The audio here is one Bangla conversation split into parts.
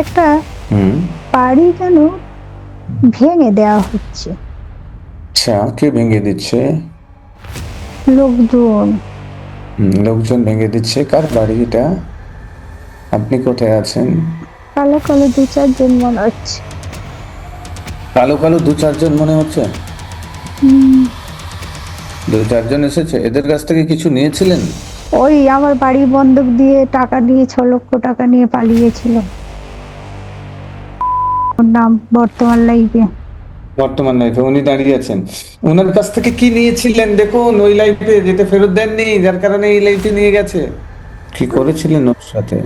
একটা হুম। বাড়ি যেন ভেঙে দেওয়া হচ্ছে। আচ্ছা, কে ভেঙে দিচ্ছে? লোকজন। লোকজন ভেঙে দিচ্ছে। কার বাড়ি এটা? আপনি কোথায় আছেন? কালো কালো দু চারজন মনে হচ্ছে। কালো কালো দু চারজন মনে হচ্ছে। হুম। দু চারজন এসেছে, এদের কাছ থেকে কিছু নিয়েছিলেন? ওই আমার বাড়ি বন্ধক দিয়ে টাকা নিয়ে 6 লক্ষ টাকা নিয়ে পালিয়েছিল। ওর নাম বর্তমান লাইফে। বর্তমান লাইফে উনি দাঁড়িয়ে আছেন। ওনার কাছ থেকে কি নিয়েছিলেন দেখুন, ওই লাইফে যেটা ফেরত দেননি, যার কারণে এই লাইফে নিয়ে গেছে। কি করেছিলেন ওর সাথে?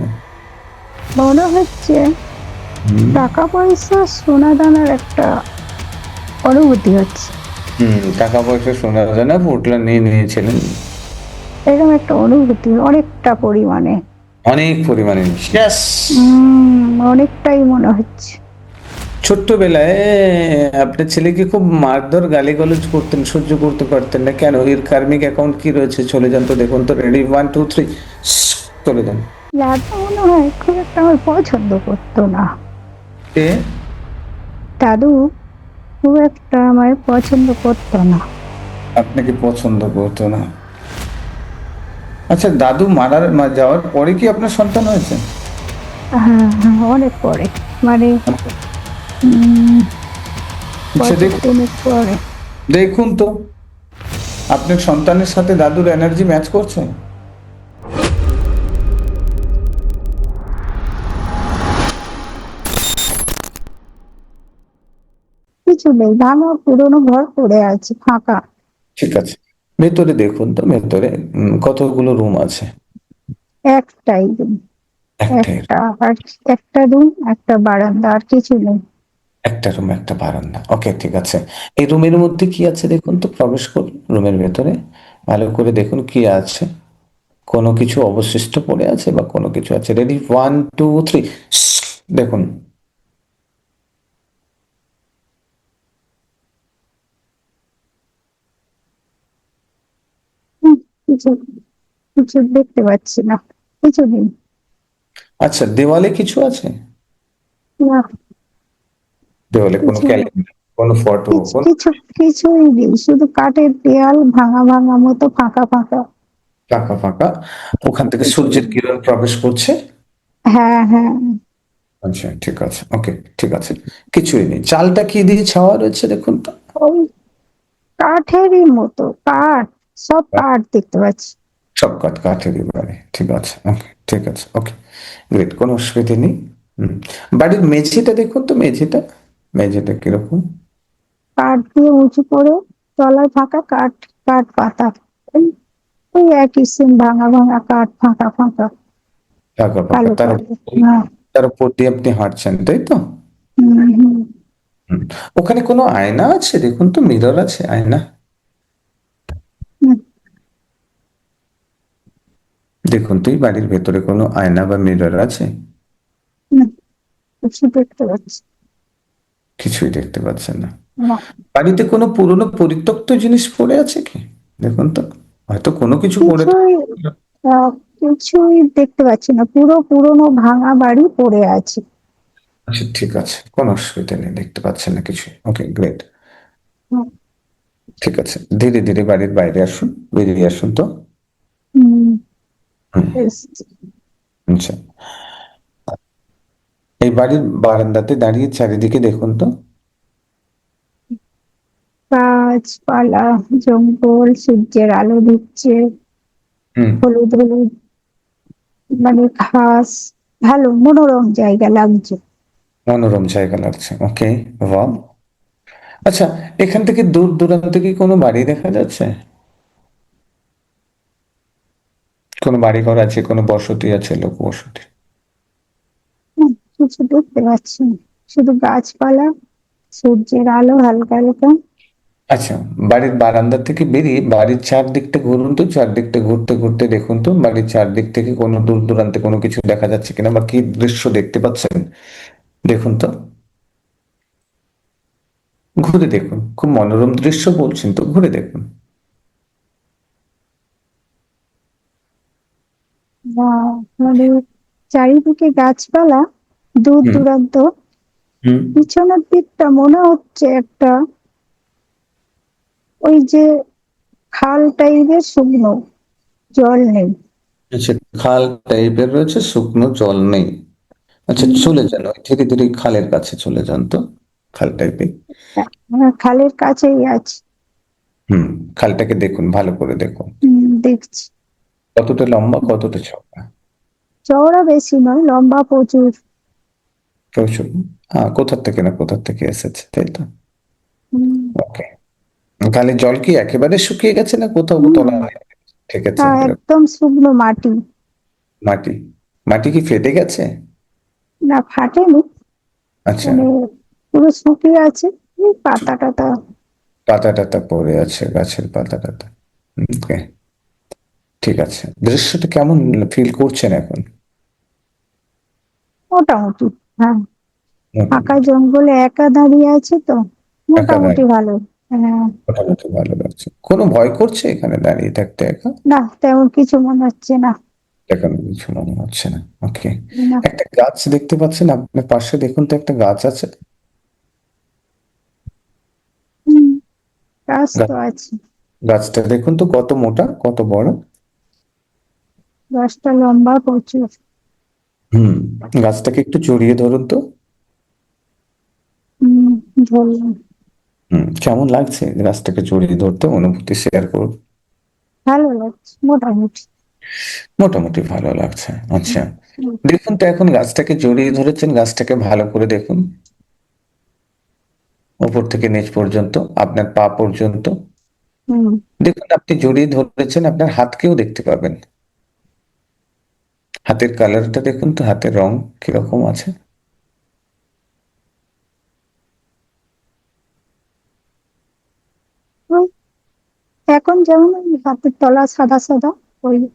মনে হচ্ছে হুম। টাকা পয়সা সোনা দানার একটা অনুভূতি হচ্ছে। টাকা পয়সা, সোনা দানা পোটলা নিয়ে নিয়েছিলেন। এরকম একটা অনুভূতি অনেকটা পরিমাণে। অনেক পরিমাণে। Yes! অনেকটাই মনে হচ্ছে। ছোট্টবেলায় আপনার ছেলেকে খুব মারধর গালিগালাজ করতেন, সহ্য করতে পারতেন না কেন? এর কার্মিক অ্যাকাউন্ট কি রয়েছে? চলে যান তো, দেখুন তো। রেডি, 1 2 3, চলে যান। দাদু মনে হয় খুব একটা আমার পছন্দ করতো না। কে? দাদু খুব একটা আমায় পছন্দ করতো না। আপনাকে পছন্দ করতো না? আচ্ছা, দাদু যাওয়ার পরে কি আপনার সন্তান হয়েছে? হ্যাঁ হ্যাঁ, অনেক পরে। মানে উম, আচ্ছা, বছর দেখুন। 3 পরে। দেখুন তো, আপনার সন্তানের সাথে দাদুর এনার্জি ম্যাচ করছে? কিছু নেই, ভাঙা পুরোনো ঘর পড়ে আছে ফাঁকা। ঠিক আছে, ভেতরে দেখুন তো, ভেতরে কতগুলো রুম আছে? একটাই রুম। একটাই? একটা আর একটা রুম, একটা বারান্দা, আর কিছু নেই। একটা রুম, একটা বারান্দা, ওকে, ঠিক আছে। এই রুমের মধ্যে কি আছে দেখুন তো, প্রবেশ করুন রুমের ভেতরে। ভালো করে দেখুন কি আছে। কোনো কিছু অবশিষ্ট পড়ে আছে বা কোনো কিছু আছে? রেডি, 1 2 3, দেখুন। হুম, কিছু কিছু দেখতে পাচ্ছি না। কিছু নেই। আচ্ছা, দেওয়ালে কিছু আছে? না, দেওয়ালে কোনো কিছু নেই। ক্যালেন্ডার, কোনো ফটো, কিছু কোনো কিছু কিছুই নেই, শুধু কাঠের দেয়াল, ভাঙা ভাঙা মতো ফাঁকা ফাঁকা। ফাঁকা ফাঁকা? ওখান থেকে কিছু সূর্যের নেই। কিরণ প্রবেশ করছে? হ্যাঁ হ্যাঁ। আচ্ছা, ঠিক আছে, ওকে, ঠিক আছে। কিছুই নেই। চালটা কি দিয়ে ছাওয়া রয়েছে দেখুন তো। ওই কাঠেরই মতো কাঠ। সব কাঠ দেখতে পাচ্ছি। সব কাঠেরই বাড়ি, ঠিক আছে, ওকে, ঠিক আছে, ওকে, গ্রেট, কোনো অসুবিধা নেই। হুম। বাড়ির মেঝেটা দেখুন তো, মেঝেটা, মেঝেটা কিরকম? কাঠ দিয়ে উঁচু করে, তলায় ফাঁকা কাঠ, কাঠ পাতা। ওই ওই একই সেম ভাঙা ভাঙা কাঠ, ফাঁকা ফাঁকা। ফাঁকা ফাঁকা, কালো তার কালো। উপর হ্যাঁ। তার উপর দিয়ে আপনি হাঁটছেন, তাই তো? হুম। হুম। ওখানে কোনো আয়না আছে দেখুন তো, মিরর আছে, আয়না? হুম, দেখুন তো, এই বাড়ির ভেতরে কোনো আয়না বা মিরর আছে? হুম, কিছু দেখতে পাচ্ছি কিছুই দেখতে পাচ্ছেন না? না। বাড়িতে কোনো পুরনো পরিত্যক্ত জিনিস পড়ে আছে কি? দেখুন তো, হয়তো কোনো কিছু পড়ে কিছুই থাকবে। কিছুই দেখতে পাচ্ছি না, পুরো পুরোনো ভাঙা বাড়ি পড়ে আছে। আচ্ছা, ঠিক আছে, কোনো অসুবিধা নেই, দেখতে পাচ্ছেন না কিছু, ওকে, গ্রেট। হুম। ঠিক আছে, ধীরে ধীরে বাড়ির বাইরে আসুন, বেরিয়ে আসুন তো। হুম, হুম। এসছি। আচ্ছা, এই বাড়ির বারান্দাতে দাঁড়িয়ে চারিদিকে দেখুন তো। গাছপালা, জঙ্গল, সূর্যের আলো দিচ্ছে, হুম। হলুদ হলুদ, মানে ঘাস। ভালো মনোরম জায়গা লাগছে। মনোরম জায়গা লাগছে, ওকে। বাহ। আচ্ছা, এখান থেকে দূর দূরান্তে কি কোনো বাড়ি দেখা যাচ্ছে? কোনো বাড়ি ঘর আছে, কোনো বসতি আছে, লোক বসতি? কিছু দেখতে পাচ্ছি না, শুধু গাছপালা, সূর্যের আলো হালকা হালকা। আচ্ছা, বাড়ির বারান্দা থেকে বেরিয়ে বাড়ির চারদিকটা ঘুরুন তো, চারদিকটা ঘুরতে ঘুরতে দেখুন তো, বাড়ির চারদিক থেকে কোনো দূর দূরান্তে কোনো কিছু দেখা যাচ্ছে কিনা বা কি দৃশ্য দেখতে পাচ্ছেন, দেখুন তো। ঘুরে দেখুন, খুব মনোরম দৃশ্য বলছেন তো, ঘুরে দেখুন। বা মানে চারিদিকে গাছপালা, দূর হুম দূরান্ত। হুম। পিছনের দিকটা মনে হচ্ছে একটা ওই যে খাল টাইপের, শুকনো জল নেই। আচ্ছা, খাল টাইপের রয়েছে, শুকনো জল নেই। আচ্ছা, উম, চলে যান, ওই ধীরে ধীরে খালের কাছে চলে যান তো। খাল টাইপের। খালের কাছেই আছে। হুম। খালটাকে দেখুন, ভালো করে দেখুন। দেখছি। কতটা লম্বা, কতটা চওড়া? চওড়া বেশি নয়, লম্বা প্রচুর। প্রচুর। হ্যাঁ, কোথার থেকে না কোথার থেকে এসেছে, তাই তো? উম, ওকে। খালের জল কি একেবারে শুকিয়ে গেছে না কোথাও হুম, তলায় ঠেকেছে তা এরকম? একদম শুকনো মাটি। মাটি? মাটি কি ফেটে গেছে? না, ফাটেনি, আচ্ছা। মানে পুরো শুকিয়ে আছে। এই পাতা টাতা পাতা টাতা পড়ে আছে, গাছের পাতা টাতা। ওকে। ঠিক আছে, দৃশ্যটা কেমন ফিল করছেন এখন? মোটামুটি। হ্যাঁ, ফাঁকা মোটামুটি। জঙ্গলে একা দাঁড়িয়ে আছে তো, একা? মোটামুটি ভালো। হ্যাঁ। মোটামুটি ভালো লাগছে। কোনো ভয় করছে এখানে দাঁড়িয়ে থাকতে একা? না, তেমন কিছু মনে হচ্ছে না। এখন কিছু মনে হচ্ছে না। ওকে। না। একটা গাছ দেখতে পাচ্ছেন আপনার পাশে, দেখুন তো, একটা গাছ আছে। হুম, গাছ তো গা- আছে। গাছটা দেখুন তো কত মোটা, কত বড়। গাছটা লম্বা প্রচুর। হুম। গাছটাকে একটু জড়িয়ে ধরুন তো। হম, ধরলাম। হুম, কেমন লাগছে গাছটাকে জড়িয়ে ধরতে? অনুভূতি শেয়ার করুন। ভালো লাগছে মোটামুটি। মোটামুটি ভালো লাগছে। আচ্ছা। হুম। দেখুন তো, এখন গাছটাকে জড়িয়ে ধরেছেন, গাছটাকে ভালো করে দেখুন। উপর থেকে নিচ পর্যন্ত, আপনার পা পর্যন্ত। হুম। দেখুন, আপনি জড়িয়ে ধরেছেন, আপনার হাতকেও দেখতে পাবেন। হাতের কালারটা দেখুন তো, হাতের রং কিরকম আছে। ওই এখন যেমন ওই হাতের তলা সাদা সাদা, ওই।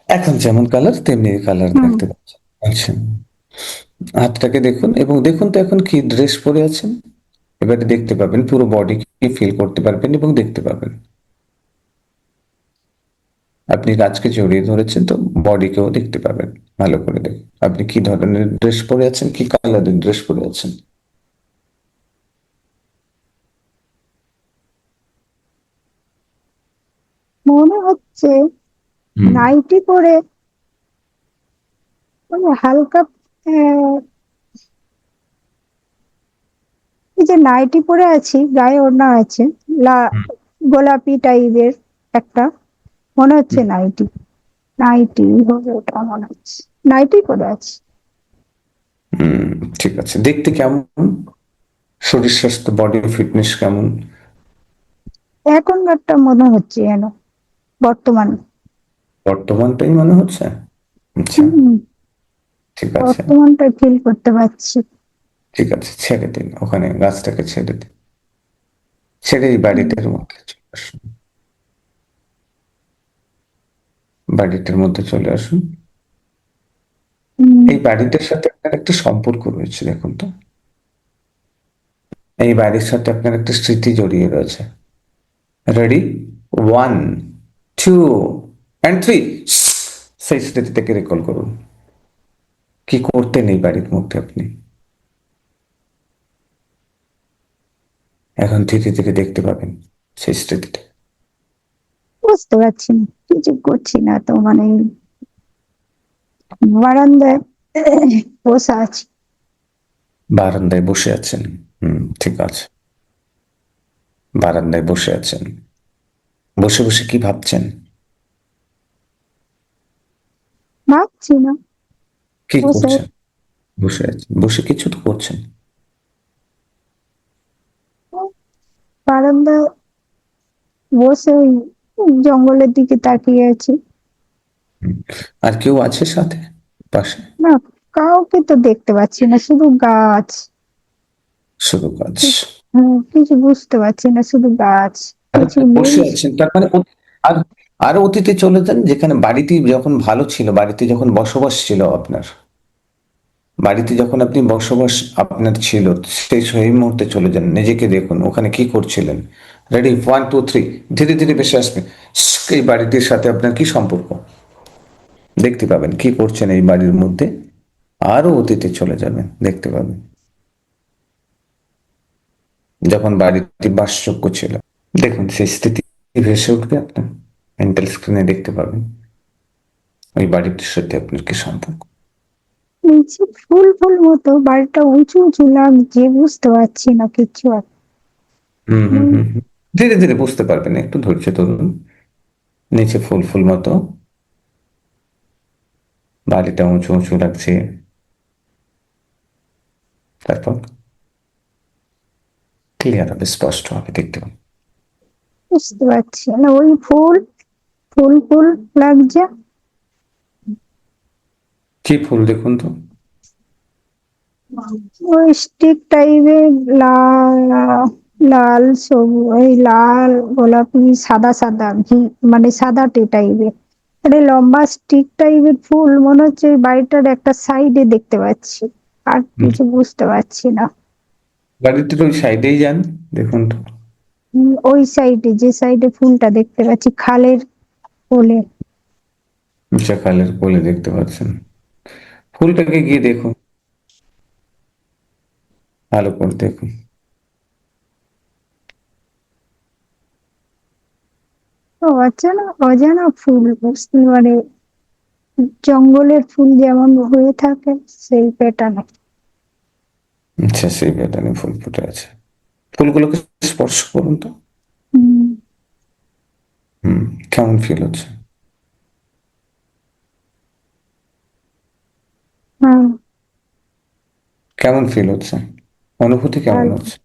এখন যেমন কালার তেমনি কালার হুম। দেখতে পাচ্ছেন। আচ্ছা। হাতটাকে দেখুন, এবং দেখুন তো এখন কি ড্রেস পরে আছেন। এবারে দেখতে পাবেন, পুরো বডি ফিল করতে পারবেন এবং দেখতে পাবেন। আপনি গাছকে জড়িয়ে ধরেছেন তো, বডিকেও দেখতে পাবেন। ভালো করে দেখুন আপনি কি ধরনের ড্রেস পরে আছেন, কি কালারের ড্রেস পরে আছেন। মনে হচ্ছে হুম নাইটি পরে, মানে হালকা, এই যে নাইটি পরে আছি, গায়ে ওড়না আছে, লা হুম গোলাপি টাইপের একটা, মনে হচ্ছে নাইটি। নাইটি হবে ওটা, মনে হচ্ছে নাইটি পরে আছে। হুম। ঠিক আছে, দেখতে কেমন? শরীর স্বাস্থ্য, বডি ফিটনেস কেমন? এখনকারটা মনে হচ্ছে যেন, বর্তমান। বর্তমানটাই মনে হচ্ছে। আচ্ছা। হম, ঠিক আছে। বর্তমানটা ফিল করতে পারছি। ঠিক আছে, ছেড়ে দিন, ওখানে গাছটাকে ছেড়ে দিন। ছেড়ে এই হুম। বাড়িটার মধ্যে চলে আসুন। বাড়িটার মধ্যে চলে আসুন। হুম। এই বাড়িটার সাথে আপনার একটা সম্পর্ক রয়েছে, দেখুন তো। এই বাড়ির সাথে আপনার একটা স্মৃতি জড়িয়ে রয়েছে। Ready? One, two, and three. সেই স্মৃতিটাকে রিকল করুন। কি করতেন এই বাড়ির মধ্যে আপনি? এখন ধীরে ধীরে দেখতে পাবেন সেই স্মৃতিটা। বুঝতে পারছি না, কিছু করছি না তো, মানে বারান্দায় বসে আছি। বারান্দায় বসে আছেন। হুম, ঠিক আছে। বারান্দায় বসে আছেন। বসে বসে কি ভাবছেন? ভাবছি না, কি বসে করছেন? বসে আছেন, বসে কিছু তো করছেন। বারান্দায় বসে ওই জঙ্গলের দিকে তাকিয়ে আছি। হুম। আর কেউ আছে সাথে, পাশে? না, কাউকে তো দেখতে পাচ্ছি না, শুধু গাছ। শুধু কাজ? কিছু বুঝতে পারছি না, শুধু গাছ, কিছু নেই। বসে আছেন তার মানে আর আরো অতীতে চলে যান, যেখানে বাড়িটি যখন ভালো ছিল, বাড়িতে যখন বসবাস ছিল আপনার। বাড়িতে যখন আপনি বসবাস আপনার ছিল, সেই মুহূর্তে চলে যান, নিজেকে দেখুন ওখানে কি করছিলেন। রেডি? One, two, three. ধীরে ধীরে বেশি আসবে। এই বাড়িটির সাথে আপনার কি সম্পর্ক? দেখতে পাবেন কি করছেন এই বাড়ির মধ্যে। আরো অতীতে চলে যাবেন, দেখতে পাবেন যখন বাড়িটি বাসযোগ্য ছিল। দেখুন সেই স্মৃতি ভেসে উঠবে, আপনার মেন্টাল স্ক্রিনে দেখতে পাবেন ওই বাড়িটির সাথে আপনার কি সম্পর্ক। নিচে ফুল ফুল মতো বাড়িটা উঁচু উঁচু লাগছে, বুঝতে পারছি না কিছু আর। হুম হুম হুম হুম। ধীরে ধীরে বুঝতে পারবেন, একটু ধৈর্য ধরুন। নিচে ফুল ফুল মতো বাড়িটা উঁচু উঁচু লাগছে, তারপর ক্লিয়ার হবে, স্পষ্ট হবে, দেখতে পাবেন। বুঝতে পারছি না, ওই ফুল ফুল ফুল লাগছে। কি ফুল দেখুন তো। ওই স্টিক টাইপের, লাল লাল সবুজ, এই লাল গোলাপি সাদা সাদা ঘি, মানে সাদাটে টাইপের, মানে লম্বা স্টিক টাইপের ফুল, মনে হচ্ছে ওই বাড়িটার একটা সাইডে দেখতে পাচ্ছি, আর হুম, কিছু বুঝতে পারছি না। বাড়িটির ওই সাইডেই যান, দেখুন তো। ওই সাইডে, যে সাইডে ফুলটা দেখতে পাচ্ছি, খালের কোলে। সকালের কোলে দেখতে পাচ্ছেন, ফুলটাকে গিয়ে দেখুন, ভালো করে দেখুন। তো অজানা অজানা ফুল, মানে জঙ্গলের ফুল যেমন হয়ে থাকে সেই প্যাটার্নে। আচ্ছা, সেই প্যাটার্নে ফুল ফুটে আছে, ফুলগুলোকে স্পর্শ করুন তো। হম। হুম, কেমন ফিল হচ্ছে? হ্যাঁ। কেমন ফিল হচ্ছে? অনুভূতি কেমন ভালো। হচ্ছে?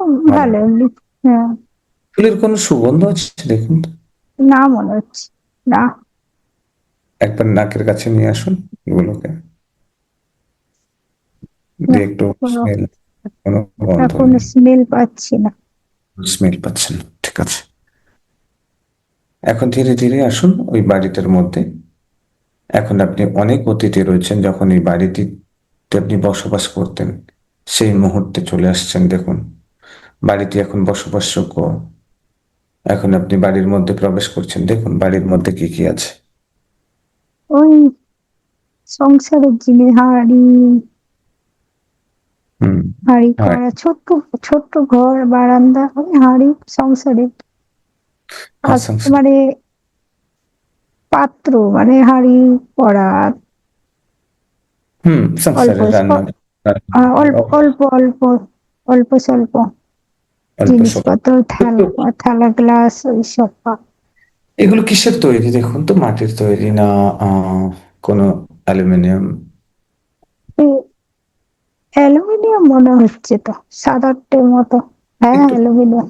ভালো। ভালো এমনি। হ্যাঁ। ফুলের কোনো সুগন্ধ আছে দেখুন তো। না মনে হচ্ছে। না। একবার নাকের কাছে নিয়ে আসুন এগুলোকে, না, দিয়ে একটু কোনো স্মেল, কোনো গন্ধ এখন নেই, স্মেল পাচ্ছি না। স্মেল পাচ্ছেন, ঠিক আছে। এখন ধীরে ধীরে আসুন ওই বাড়িটার মধ্যে। এখন আপনি অনেক অতীতে রয়েছেন, যখন এই বাড়িটিতে আপনি বসবাস করতেন, সেই মুহূর্তে চলে আসছেন। দেখুন বাড়িটি এখন বসবাসযোগ্য। এখন আপনি বাড়ির মধ্যে প্রবেশ করছেন, দেখুন বাড়ির মধ্যে কি কি আছে। ওই সংসারের জিনিস, হাঁড়ি, হুম। হাঁড়ি হ্যাঁ। করা, ছোট্ট ছোট্ট ঘর বারান্দা, ওই হাঁড়ি সংসারের। হ্যাঁ, আর মানে পাত্র, মানে হাঁড়ি করা, হুম, অল্প সংসারের রান্না, অল্প অল্প অল্প অল্প স্বল্প অল্প স্বল্প। জিনিসপত্র, থালা থালা গ্লাস ওইসব। এগুলো কিসের তৈরি দেখুন তো, মাটির তৈরি না কোনো অ্যালুমিনিয়াম? অ্যালুমিনিয়াম মনে হচ্ছে তো, সাদাটের মতো। হ্যাঁ, একটু অ্যালুমিনিয়াম।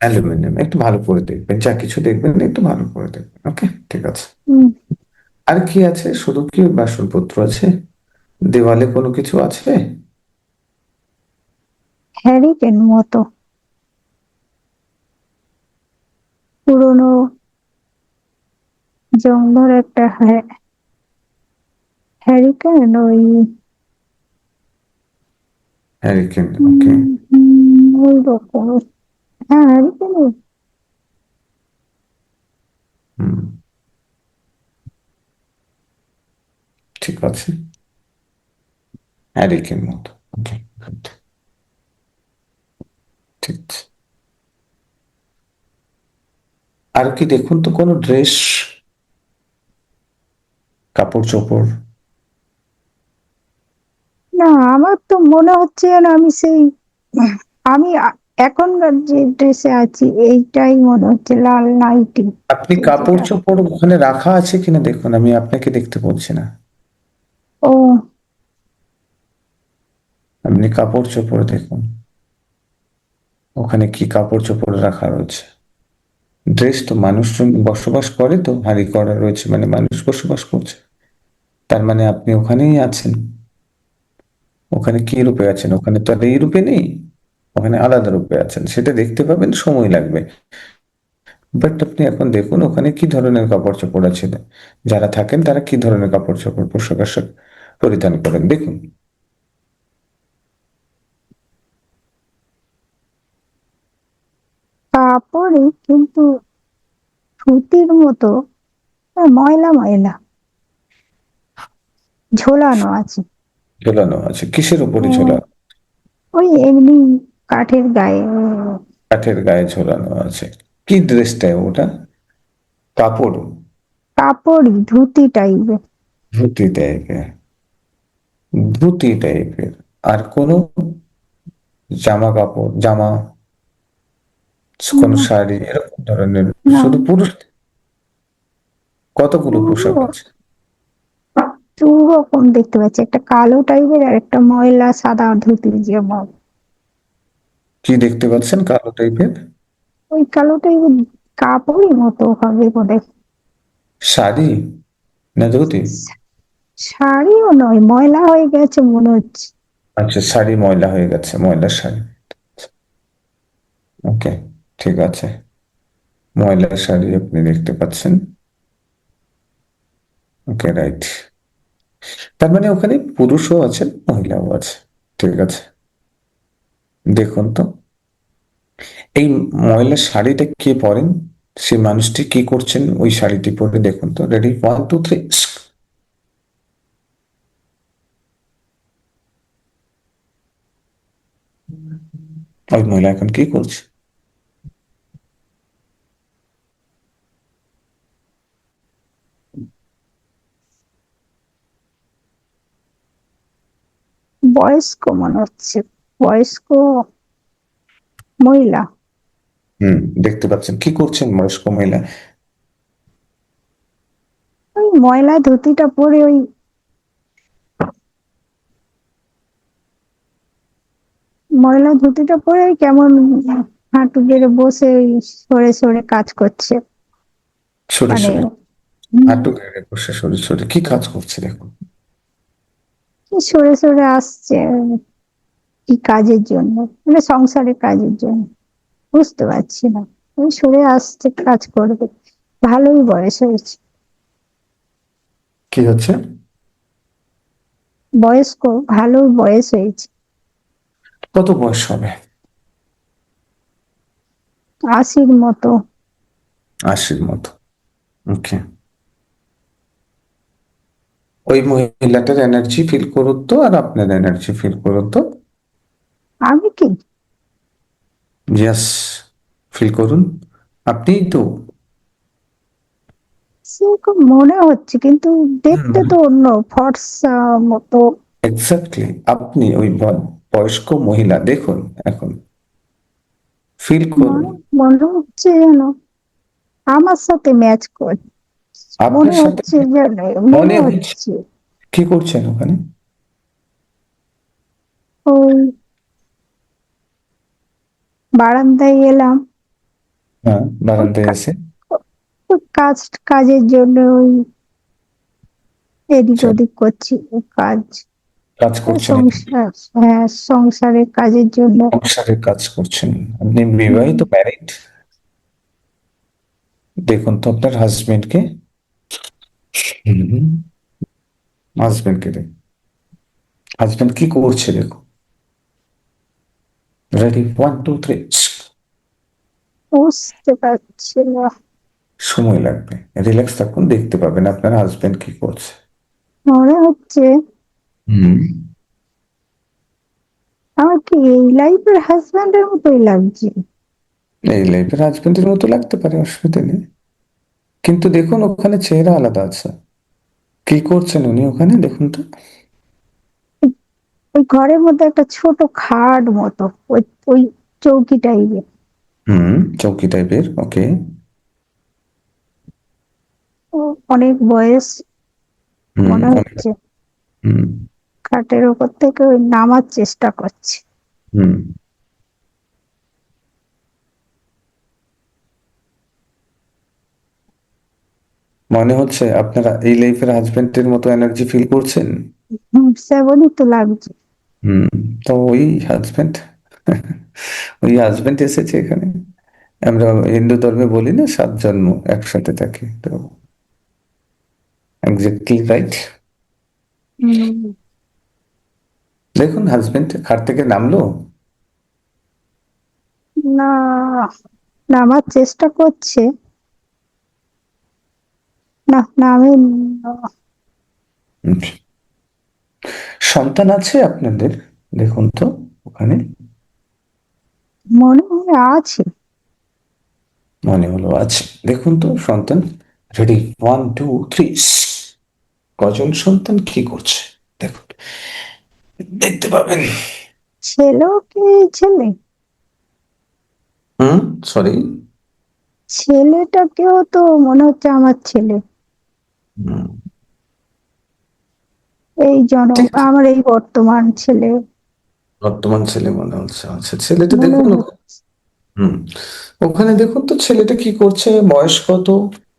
অ্যালুমিনিয়াম, একটু ভালো করে দেখবেন, যা কিছু দেখবেন একটু ভালো করে দেখবেন, ওকে, ঠিক আছে। হম। আর কি আছে? শুধু কি বাসনপত্র আছে? দেওয়ালে কোনো কিছু আছে? হ্যারিকেন মতো, পুরোনো জঙ্গল একটা হ্যারিকেন ওই। হ্যারিকেন, ওকে। ওই রকম। হ্যাঁ, হ্যারিকেন। হুম, ঠিক আছে, হ্যারিকেন মতো, ওকে, ঠিক আছে। আর কি দেখুন তো, কোনো ড্রেস, কাপড় চোপড়? না, আমার তো মনে হচ্ছে যেন আমি সেই, আমি এখনকার যে ড্রেসে আছি এইটাই মনে হচ্ছে, লাল নাইটি। আপনি সেই কাপড় যেটা। চোপড় ওখানে রাখা আছে কিনা দেখুন, আমি আপনাকে দেখতে বলছি না। ও। আপনি কাপড় চোপড় দেখুন, ওখানে কি কাপড় চোপড় রাখা রয়েছে। ড্রেস তো মানুষজন বসবাস করে, তো হাঁড়ি করা রয়েছে মানে মানুষ বসবাস করছে, তার মানে আপনি ওখানেই আছেন। ওখানে কি রূপে আছেন? ওখানে তো আর এই রূপে নেই, ওখানে আলাদা রূপে আছেন, সেটা দেখতে পাবেন, সময় লাগবে। বাট আপনি এখন দেখুন ওখানে কি ধরনের কাপড় চোপড় আছে, যারা থাকেন তারা কি ধরনের কাপড় চোপড় পোশাক আশাক পরিধান করেন, দেখুন। কাপড়ই কিন্তু সুতির মতো, ময়লা ময়লা। ঝোলানো আছে। ঝোলানো আছে, কিসের উপরে ও, ঝোলানো? ওই এমনি কাঠের গায়ে কাঠের গায়ে ঝোলানো আছে। কি ড্রেসটা ওটা? কাপড়? কাপড়ই, ধুতি টাইপের। ধুতি টাইপের? ধুতি টাইপের। আর কোনো জামা কাপড়, জামা, কোনো না, শাড়ি এরকম ধরনের? না, শুধু পুরুষ? কতগুলো পোশাক পুরো আছে? দু রকম দেখতে পাচ্ছি, একটা কালো টাইপের আর একটা ময়লা সাদা ধুতি যেমন। কি দেখতে পাচ্ছেন কালো টাইপের? ওই কালো টাইপের কাপড়ই মতো হবে বোধহয়। শাড়ি না ধুতি? শাড়িও নয়, ময়লা হয়ে গেছে মনে হচ্ছে। আচ্ছা, শাড়ি ময়লা হয়ে গেছে, ময়লার শাড়ি। ওকে, ঠিক আছে। ময়লার শাড়ি আপনি দেখতে পাচ্ছেন। ওকে, রাইট। তার মানে ওখানে পুরুষও আছেন, মহিলাও আছে। ঠিক আছে, দেখুন তো এই ময়লা শাড়িটা কে পরেন? সেই মানুষটি কি করছেন ওই শাড়িটি পরে? দেখুন তো, রেডি, 1 2 3। ওই মহিলা এখন কি করছে? বয়স্ক মনে হচ্ছে, বয়স্ক মহিলা। হুম, দেখতে পাচ্ছেন কি করছেন বয়স্ক মহিলা? ওই ময়লা ধুতিটা পরে ওই ময়লা ধুতিটা পরে ওই কেমন হাঁটু গেড়ে বসে ওই সরে সরে কাজ করছে। সরে মানে সরে? হুম, হাঁটু গেড়ে বসে সরে সরে কি কাজ করছে দেখুন। কি সরে সরে আসছে, কি কাজের জন্য, মানে সংসারের কাজের জন্য বুঝতে পারছি না। ওই সরে আসছে, কাজ করবে। ভালোই বয়স হয়েছে। কি হচ্ছে? বয়স্ক, ভালো বয়স হয়েছে। কত বয়স হবে? 80-র মতো। 80-র মতো। ওকে। ওই মহিলাটার এনার্জি ফিল করুন তো, আর আপনার এনার্জি ফিল করুন তো। আমি কি ইয়াস, ফিল করুন। আপনিই তো। সেরকম মনে হচ্ছে, কিন্তু দেখতে তো অন্য ফর্সা মতো। এক্স্যাক্টলি, আপনি ওই বয়স্ক মহিলা দেখুন এখন, ফিল করুন। মনে মনে হচ্ছে যেন আমার সাথে ম্যাচ করে। মনে আপনার সাথে হচ্ছে যেন, মনে মনে হচ্ছে। হচ্ছে কি করছেন ওখানে? ওই বারান্দায় এলাম। হ্যাঁ, ওই বারান্দায় এসে। ওই কাজের জন্য ওই এদিক আচ্ছা, ওদিক করছি, ওই কাজ। কাজ করছেন এখানে? সংসার, হ্যাঁ, সংসারের কাজের জন্য। সংসারের কাজ করছেন? আপনি হুম, বিবাহিত, ম্যারিড? দেখুন তো আপনার হাজবেন্ডকে। হাজবেন্ডকে দেখুন, হাজবেন্ড কি করছে দেখুন। রেডি, 1 2 3। বুঝতে পারছি না। সময় লাগবে, রিল্যাক্স থাকুন, দেখতে পাবেন আপনার হাজবেন্ড কি করছে। মনে হচ্ছে হুম। আমার কি এই লাইফের হাজবেন্ডের মতোই লাগছে। এই লাইফের হাজবেন্ডের মতো লাগতে পারে, অসুবিধা নেই। কিন্তু দেখুন ওখানে চেহারা আলাদা আছে। কি করছেন উনি ওখানে দেখুন তো। ওই ঘরের মধ্যে একটা ছোট খাট মতো, ওই ওই চৌকি টাইপের। হুম, চৌকি টাইপের, ওকে। অনেক বয়স হুম, মনে অনেক। হচ্ছে। হুম। খাটের উপর থেকে ওই নামার চেষ্টা করছে। হুম। মনে হচ্ছে আপনারা এই লাইফের হাজবেন্ডের মতো এনার্জি ফিল করছেন। সেমনই তো লাগছে। হুম। তো ওই হাজবেন্ড, ওই হাজবেন্ড এসেছে এখানে। আমরা হিন্দু ধর্মে বলি না, 7 জন্ম একসাথে থাকে, তো এক্স্যাক্টলি রাইট। হম, দেখুন হাজবেন্ড খাট থেকে নামলো। না, নামার চেষ্টা করছে। না, নামে। হুম, সন্তান আছে আপনাদের? দেখুন তো ওখানে। মনে হয় আছে। মনে হলো আছে। দেখুন তো সন্তান। Ready, one two three. কজন সন্তান, কি করছে দেখুন, দেখতে পাবেন। ছেলেও কি ছেলে? হুম, সরি। ছেলেটাকেও তো মনে হচ্ছে আমার ছেলে। এই ঠিক আছে, আমার এই বর্তমান ছেলে বর্তমান ছেলে মনে হচ্ছে। আচ্ছা, ছেলেটা মনে দেখুন ওখানে। হচ্ছে। হুম, ওখানে দেখুন তো ছেলেটা কি করছে, বয়স কত?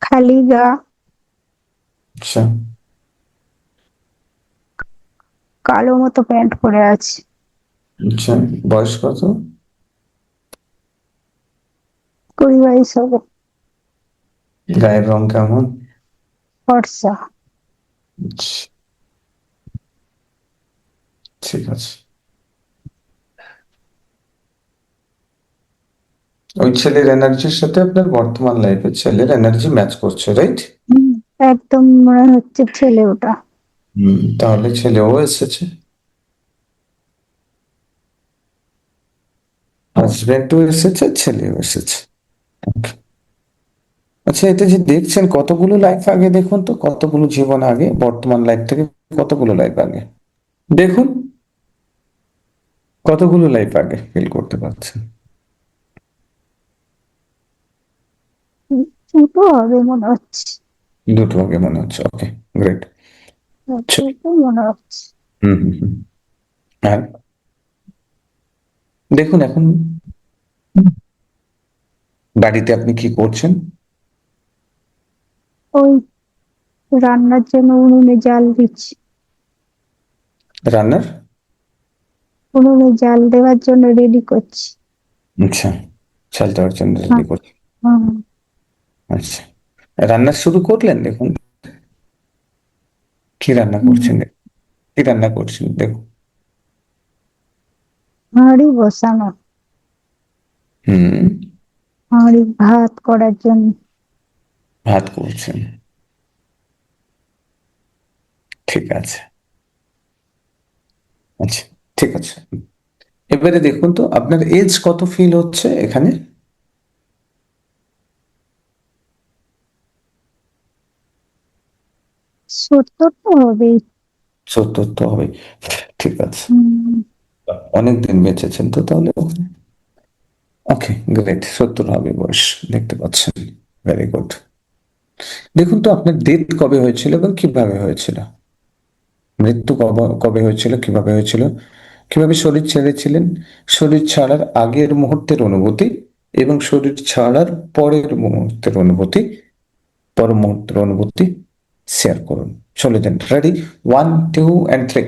খালি গা, আচ্ছা। কালো মতো প্যান্ট পরে আছে। আচ্ছা, বয়স কত? 20-22 হবে। গায়ের রং কেমন? ফর্সা। আচ্ছা, ঠিক আছে। ওই ছেলের এনার্জির সাথে আপনার বর্তমান লাইফের ছেলের এনার্জি ম্যাচ করছে, রাইট? হুম, একদম মনে হচ্ছে ছেলে ওটা। তাহলে ছেলেও এসেছে, হাজবেন্ডও এসেছে, ছেলেও এসেছে। আচ্ছা, এটা যে দেখছেন কতগুলো লাইফ আগে, দেখুন তো কতগুলো জীবন আগে, বর্তমান লাইফ থেকে কতগুলো লাইফ আগে। দেখুন কতগুলো লাইফ আগে ফিল করতে পারছেন। ছোট হবে মনে হচ্ছে। দুটো আগে মনে হচ্ছে, ওকে, গ্রেট। ছোট মনে হচ্ছে। হুম হুম হুম। আর দেখুন এখন বাড়িতে আপনি কি করছেন? ওই রান্নার জন্য উনুনে জাল দিচ্ছি। রান্নার? উনুনে জাল দেওয়ার জন্য রেডি করছি। আচ্ছা, চাল দেওয়ার জন্য হ্যাঁ, রেডি করছেন। হ্যাঁ। আচ্ছা, রান্না শুরু করলেন? দেখুন কি রান্না হুম, করছেন, কি রান্না করছেন দেখুন। হাঁড়ি বসানো। হুম, হাঁড়ি ভাত করার জন্য। ভাত করছেন, ঠিক আছে। আচ্ছা, ঠিক আছে। এবারে দেখুন তো আপনার এজ কত ফিল হচ্ছে এখানে? 70 তো হবেই। 70 তো হবে, ঠিক আছে। হুম, অনেকদিন বেঁচেছেন তো তাহলে। ওকে, গ্রেট, 70 হবে বয়স, দেখতে পাচ্ছেন। Very good. দেখুন তো আপনার ডেথ কবে হয়েছিল এবং কিভাবে হয়েছিল? মৃত্যু কবে কবে হয়েছিল, কিভাবে হয়েছিল, কিভাবে শরীর ছেড়েছিলেন, শরীর ছাড়ার আগের মুহূর্তের অনুভূতি এবং শরীর ছাড়ার পরের মুহূর্তের অনুভূতি, পর মুহূর্তের অনুভূতি শেয়ার করুন। চলে যান, ready, one two and three.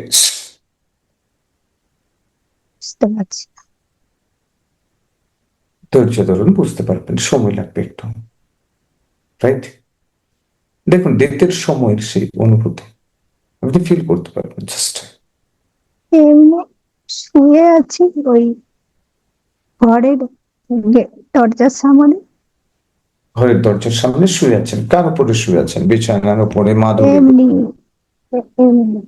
বুঝতে পারছি। ধৈর্য ধরুন, বুঝতে পারবেন, সময় লাগবে একটু, রাইট? দেখুন ডেথের সময়ের সেই অনুভূতি আপনি ফিল করতে পারবেন জাস্ট। এমনি শুয়ে আছি ওই ঘরের দরজার সামনে। ঘরের দরজার সামনে শুয়ে আছেন, কার উপরে শুয়ে আছেন, বিছানার উপরে, মাদুরের উপরে? এমনি এমনি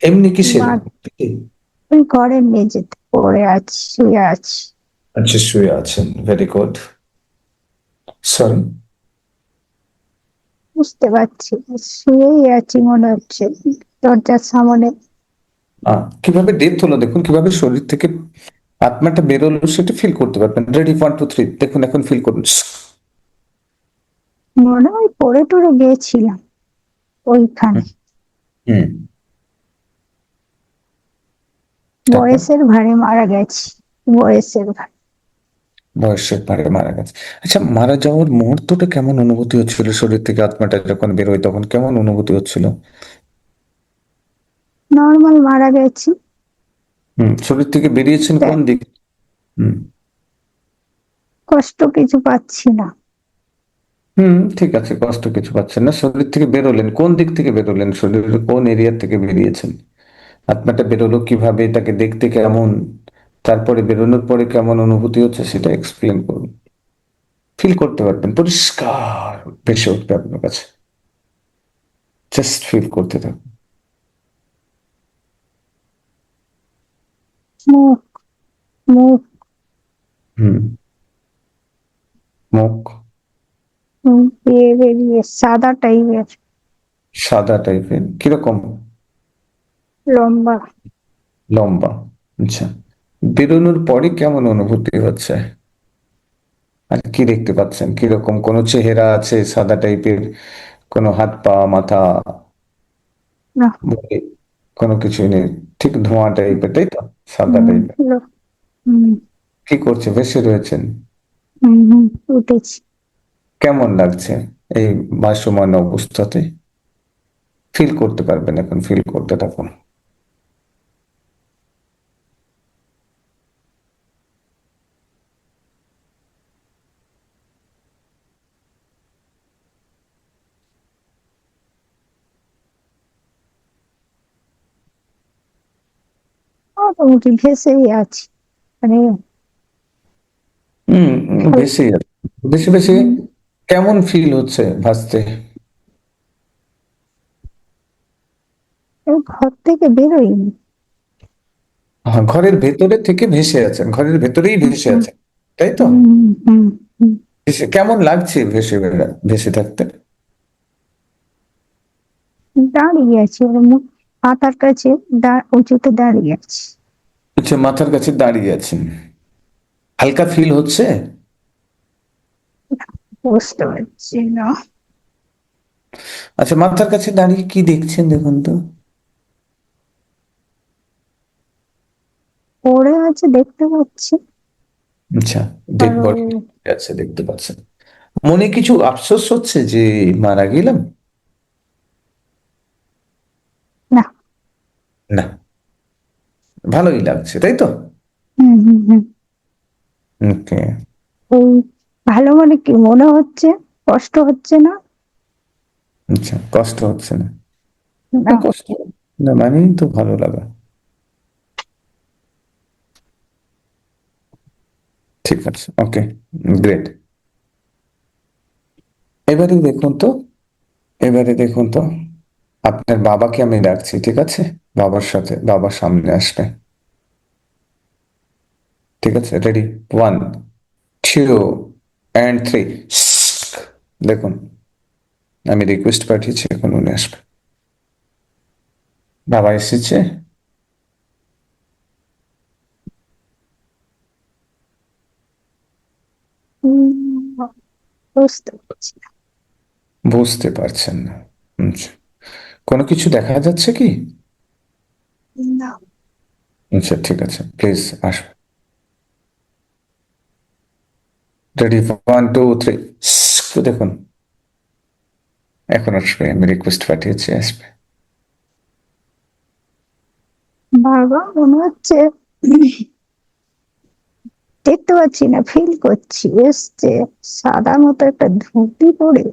এমনি কিসের মা, উপর? ওই ঘরের মেঝেতে পড়ে আছি, শুয়ে আছি। আচ্ছা, শুয়ে আছেন, ভেরি গুড। সরি। বুঝতে পারছি, শুয়েই আছি মনে হচ্ছে দরজার সামনে। কিভাবে ডেথ হলো দেখুন, কিভাবে শরীর থেকে আত্মাটা বেরোলো সেটা ফিল করতে পারবেন। রেডি, ওয়ান টু থ্রি, দেখুন এখন ফিল করুন। মনে হয় পড়ে টরে গিয়েছিলাম ওইখানে। হুম, তারপর? বয়সের ভারে মারা গেছি। বয়সের ভারে। বয়সের ভারে মারা গেছে। আচ্ছা, মারা যাওয়ার মুহূর্তটা কেমন অনুভূতি হচ্ছিল, শরীর থেকে আত্মাটা যখন বেরোয় তখন কেমন অনুভূতি হচ্ছিল? নর্মাল মারা গেছি। শরীর থেকে বেরিয়েছেন তা কোন দিক? হুম কষ্ট কিছু পাচ্ছি না। ঠিক আছে, কষ্ট কিছু পাচ্ছেন না, শরীর থেকে বেরোলেন কোন দিক থেকে বেরোলেন, শরীরের কোন এরিয়া থেকে বেরিয়েছেন? আত্মাটা বেরোলো কিভাবে, তাকে দেখতে কেমন, তারপরে বেরোনোর পরে কেমন অনুভূতি হচ্ছে সেটা এক্সপ্লেন করুন। ফিল করতে পারবেন, পরিষ্কার ভেসে উঠবে আপনার কাছে। জাস্ট ফিল করতে থাকুন। মুখ, মুখ, হুম, মুখ মুখ দিয়ে বেরিয়ে সাদা টাইপের, সাদা টাইপের, কিরকম? লম্বা। লম্বা। আচ্ছা, বেরোনোর পরে কেমন অনুভূতি হচ্ছে? আর কি দেখতে পাচ্ছেন, কিরকম কোনো চেহারা আছে সাদা টাইপের? কোনো হাত পা মাথা না। বডি, কোনো কিছুই নেই? ঠিক ধোঁয়া টাইপের, তাই তো? সাদা হুম, টাইপের। হুম, কি করছে, ভেসে রয়েছেন? হুম, উঠেছি। কেমন লাগছে এই ভাসমান অবস্থাতে? ফিল করতে পারবেন, এখন ফিল করতে থাকুন। মোটামুটি ভেসেই আছি, মানে হম, ওই, ভেসে যাচ্ছে। বেশি বেশি হুম, কেমন ফিল হচ্ছে ভাসতে? ওই ঘর থেকে বেরোইনি। হ্যাঁ, ঘরের ভেতরে থেকে ভেসে আছেন, ঘরের ভেতরেই হুম, ভেসে আছেন, তাই তো? হুম, হুম, হুম। কেমন লাগছে ভেসে থাকতে? দাঁড়িয়ে আছি, ওর মুখ মাথার কাছে, উঁচুতে দাঁড়িয়ে আছি। আচ্ছা, মাথার কাছে দাঁড়িয়ে আছেন, হালকা ফিল হচ্ছে? বুঝতে পারছি না। আচ্ছা, মাথার কাছে দাঁড়িয়ে কি দেখছেন দেখুন তো। পড়ে আছে দেখতে পাচ্ছি। আচ্ছা, ডেড আর বডি আছে দেখতে পাচ্ছেন। মনে কিছু আফসোস হচ্ছে যে মারা গেলাম? না। না, ভালোই লাগছে, তাই তো? হুম, হুম, হুম। ওকে। ওই ভালো মানে কি মনে হচ্ছে, কষ্ট হচ্ছে না। আচ্ছা, কষ্ট হচ্ছে না? না, না। কষ্ট না মানেই তো ভালো লাগা। ঠিক আছে, ওকে, গ্রেট। এবারে দেখুন তো, এবারে দেখুন তো, আপনার বাবাকে আমি ডাকছি, ঠিক আছে? বাবার সামনে আসবে। ঠিক আছে, রেডি? 1, 2 and 3। দেখুন, আমি রিকোয়েস্ট পাঠিয়েছি, এখন উনি আসবে। বাবা এসেছে। হুম, বুঝতে পারছি না। বুঝতে পারছেন না? আচ্ছা, কোনো কিছু দেখা যাচ্ছে কি? না। আচ্ছা, ঠিক আছে, প্লিজ আসুন। রেডি? 1, 2, 3। দেখুন, এখন আসবে, আমি রিকোয়েস্ট পাঠিয়েছি, আসবে। বাবা মনে হচ্ছে, দেখতে পাচ্ছি না, ফিল করছি এসছে, সাদা মতো একটা ধুতি পরে।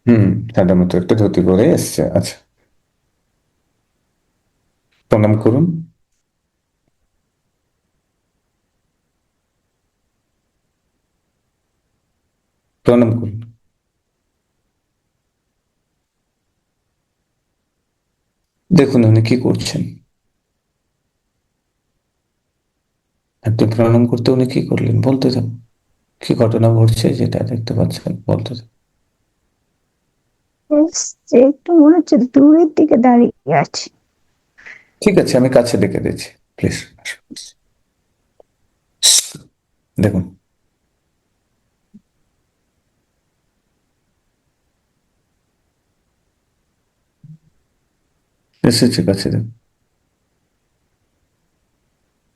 হুম, সাদা মতো একটা ধুতি পরে এসছে, আচ্ছা। প্রণাম করুন। প্রণাম করুন। দেখুন উনি কি করছেন। আপনি প্রণাম করতে উনি কি করলেন বলতে থাকুন। কি ঘটনা ঘটছে যেটা দেখতে পাচ্ছেন বলতে থাকুন। এসছে, একটু মনে হচ্ছে দূরের দিকে দাঁড়িয়ে আছে। ঠিক আছে, আমি কাছে ডেকে দিচ্ছি, প্লিজ। দেখুন, এসেছে কাছে, দেখুন।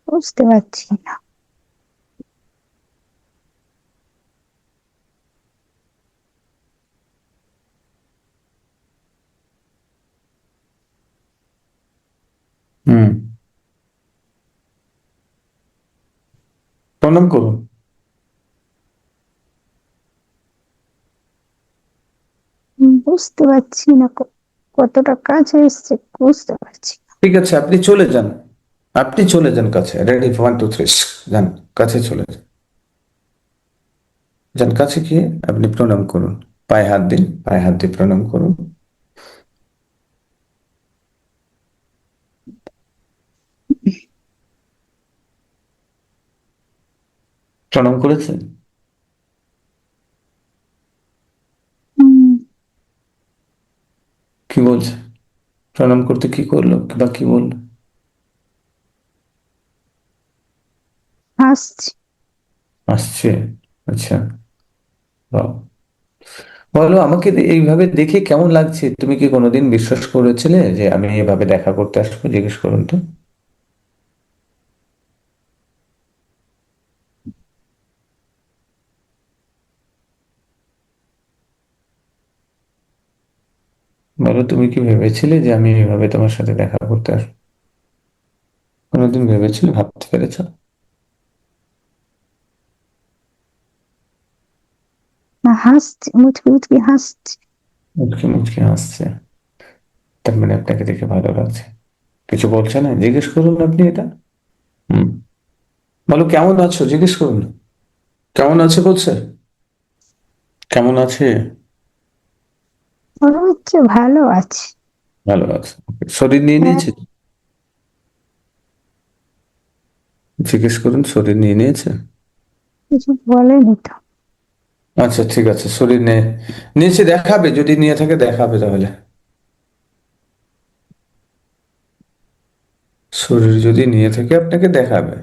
বুঝতে পারছি না। হুম, প্রণাম করুন। বুঝতে পারছি না কতটা কাছে এসছে, বুঝতে পারছি না। ঠিক আছে, আপনি চলে যান, আপনি চলে যান কাছে। রেডি? 1, 2, 3। যান, কাছে চলে যান। যান কাছে গিয়ে আপনি প্রণাম করুন। পায়ে হাত দিন, পায়ে হাত দিয়ে প্রণাম করুন। প্রণাম করেছেন? হুম, কি বলছে? প্রণাম করতে কি করলো বা কি বললো? হাসছি। আসছে। আচ্ছা। বাহ। বলো আমাকে এইভাবে দেখে কেমন লাগছে? তুমি কি কোনোদিন বিশ্বাস করেছিলে যে আমি এভাবে দেখা করতে আসবো? জিজ্ঞেস করুন তো। বলো, তুমি কি ভেবেছিলে যে আমি এভাবে তোমার সাথে দেখা করতে আসবো? কোনোদিন ভেবেছিলে, ভাবতে পেরেছো? না, হাসছি, মুচকি মুচকি হাসছি। মুচকি মুচকি হাসছে। তার মানে আপনাকে দেখে ভালো লাগছে। কিছু বলছে না? জিজ্ঞেস করুন আপনি এটা। হুম। বলো কেমন আছো, জিজ্ঞেস করুন। কেমন আছে বলছে? কেমন আছে? মনে হচ্ছে ভালো আছে। ভালো আছে। Okay, শরীর নিয়ে হ্যাঁ, নিয়েছে? জিজ্ঞেস করুন, শরীর নিয়ে নিয়েছে? কিছু বলেনি তো। আচ্ছা ঠিক আছে, শরীর নিয়েছে, দেখাবে যদি নিয়ে থাকে, দেখাবে তাহলে। শরীর যদি নিয়ে থাকে আপনাকে দেখাবে।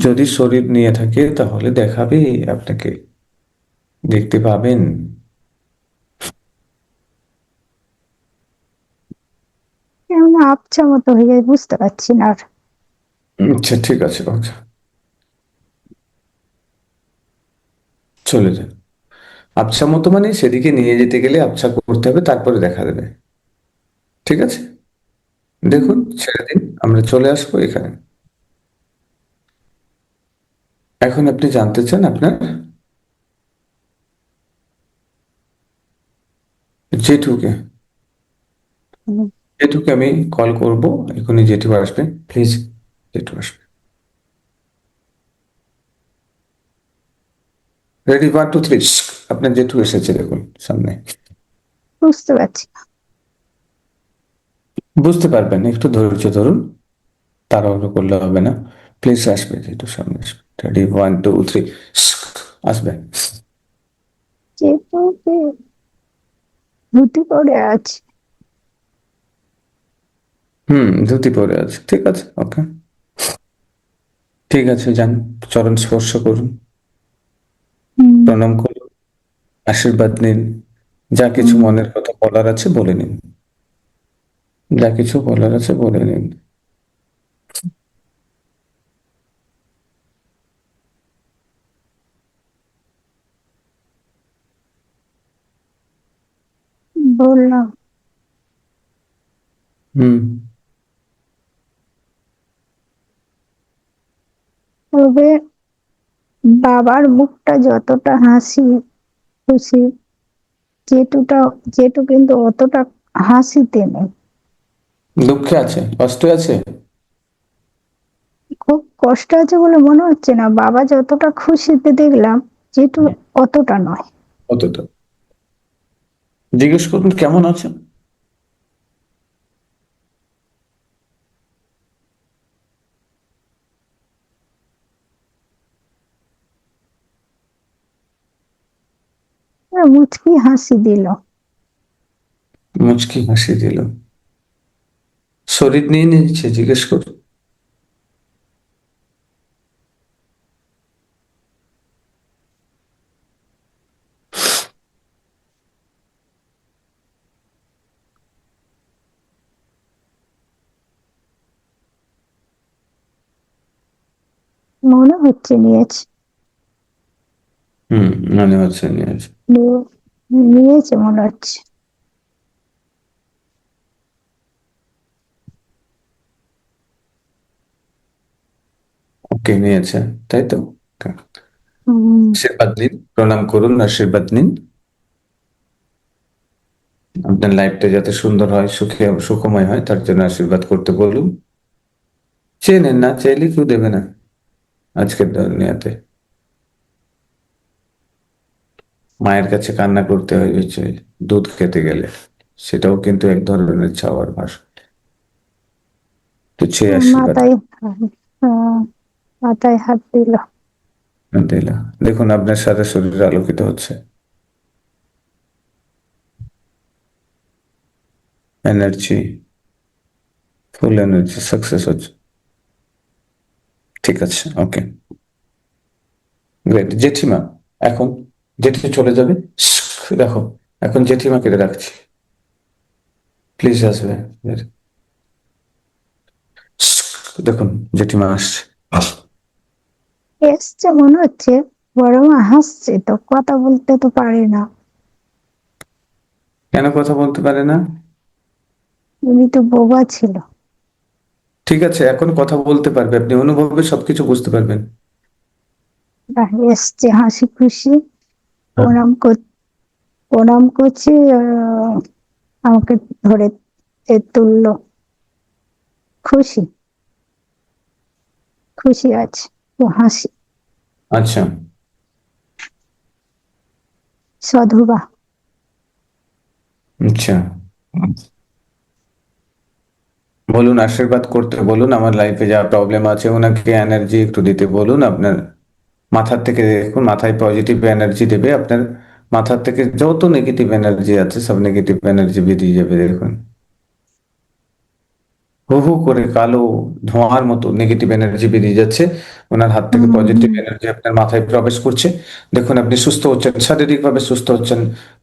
যদি শরীর নিয়ে থাকে তাহলে দেখাবে আপনাকে, দেখতে পাবেন। কেমন আবছা মতো হয়ে যায়, বুঝতে পারছি না আর। আচ্ছা ঠিক আছে, ওকে। চলে যান। আবছা মতো মানে সেদিকে নিয়ে যেতে গেলে আবছা করতে হবে, তারপরে দেখা দেবে। ঠিক আছে। দেখুন, ছেড়ে দিন, আমরা চলে আসবো এখানে। এখন আপনি জানতে চান আপনার জেঠুকে। হুম, জেঠুকে আমি কল করব। এখনই জেঠু আসবে, প্লিজ। জেঠু আসবে। রেডি, 1 2 3। আপনার জেঠু এসেছে, দেখুন সামনে। বুঝতে পারছি না। বুঝতে পারবেন, একটু ধৈর্য ধরুন। তাড়াহুড়ো করলে হবে না। প্লিজ আসবে, জেঠু সামনে আসবে। রেডি, 1 2 3। আসবে। যেহেতু ধুতি পরে আছে। হুম, ধুতি পরে আছে, ঠিক আছে, ওকে। ঠিক আছে, যান। চরণ স্পর্শ করুন। হুম, প্রণাম করুন। আশীর্বাদ নিন। যা কিছু হুম, মনের কথা বলার আছে বলে নিন। যা কিছু বলার আছে বলে নিন। বললাম। হুম। তবে বাবার মুখটা যতটা হাসি খুশি, জেঠুটা জেঠু কিন্তু অতটা হাসিতে নেই। দুঃখে আছে, কষ্টে আছে। খুব কষ্ট আছে বলে মনে হচ্ছে না, বাবা যতটা খুশিতে দেখলাম, জেঠু অতটা নয়। অতটা। জিজ্ঞেস করুন কেমন আছে। মুচকি হাসি দিল। মুচকি হাসি দিল। শরীর নিয়ে নিয়েছে, জিজ্ঞেস করুন। মনে হচ্ছে নিয়েছে। হুম। মনে হচ্ছে নিয়েছে। নিয়ে- নিয়েছে মনে হচ্ছে। ওকে, নিয়েছে। তাই তো। Okay. হুম, আশীর্বাদ নিন, প্রণাম করুন, আশীর্বাদ নিন। আপনার লাইফটা যাতে সুন্দর হয়, সুখে সুখময় হয়, তার জন্য আশীর্বাদ করতে বলুন। চেয়ে নেন, না চাইলে কেউ দেবে না আজকের দুনিয়াতে। মায়ের কাছে কান্না করতে হয় হচ্ছে দুধ খেতে গেলে। সেটাও কিন্তু এক ধরনের চাওয়ার ভাষা। তো চেয়ে আশীর্বাদ মাথায় আহ, মাথায় হাত দিল। দিলা। দেখুন আপনার সারা শরীর আলোকিত হচ্ছে, এনার্জি, ফুল এনার্জি, সাকসেস হচ্ছে। ঠিক আছে, ওকে, গ্রেট। জেঠিমা, এখন জেঠি চলে যাবে। দেখো, এখন জেঠিমা কেটে রাখছি, প্লিজ আসবে। দেখুন জেঠিমা আসছে। এসছে মনে হচ্ছে, বড় মা হাসছে তো, কথা বলতে তো পারে না। কেন কথা বলতে পারে না? উনি তো বোবা ছিল। ঠিক আছে, এখন কথা বলতে পারবে, আপনি অনুভবে সবকিছু বুঝতে পারবেন। এসছে হাসি খুশি, হ্যাঁ। প্রণাম কর, প্রণাম করছে, আমাকে ধরে তুললো। খুশি, খুশি আছে, তো হাসি। আচ্ছা। সধবা। আচ্ছা, বলুন, আশীর্বাদ করতে বলুন, আমার লাইফে যা প্রবলেম আছে ওনাকে এনার্জি একটু দিতে বলুন। আপনার মাথার থেকে দেখুন, মাথায় পজিটিভ এনার্জি দেবে, আপনার মাথার থেকে যত নেগেটিভ এনার্জি আছে সব নেগেটিভ এনার্জি বেরিয়ে যাবে। দেখুন, হু হু করে কালো ধোঁয়ার মতো নেগেটিভ এনার্জি বেরিয়ে যাচ্ছে, ওনার হাত থেকে পজিটিভ হুম এনার্জি আপনার মাথায় প্রবেশ করছে। দেখুন আপনি সুস্থ হচ্ছেন, শারীরিকভাবে সুস্থ হচ্ছেন,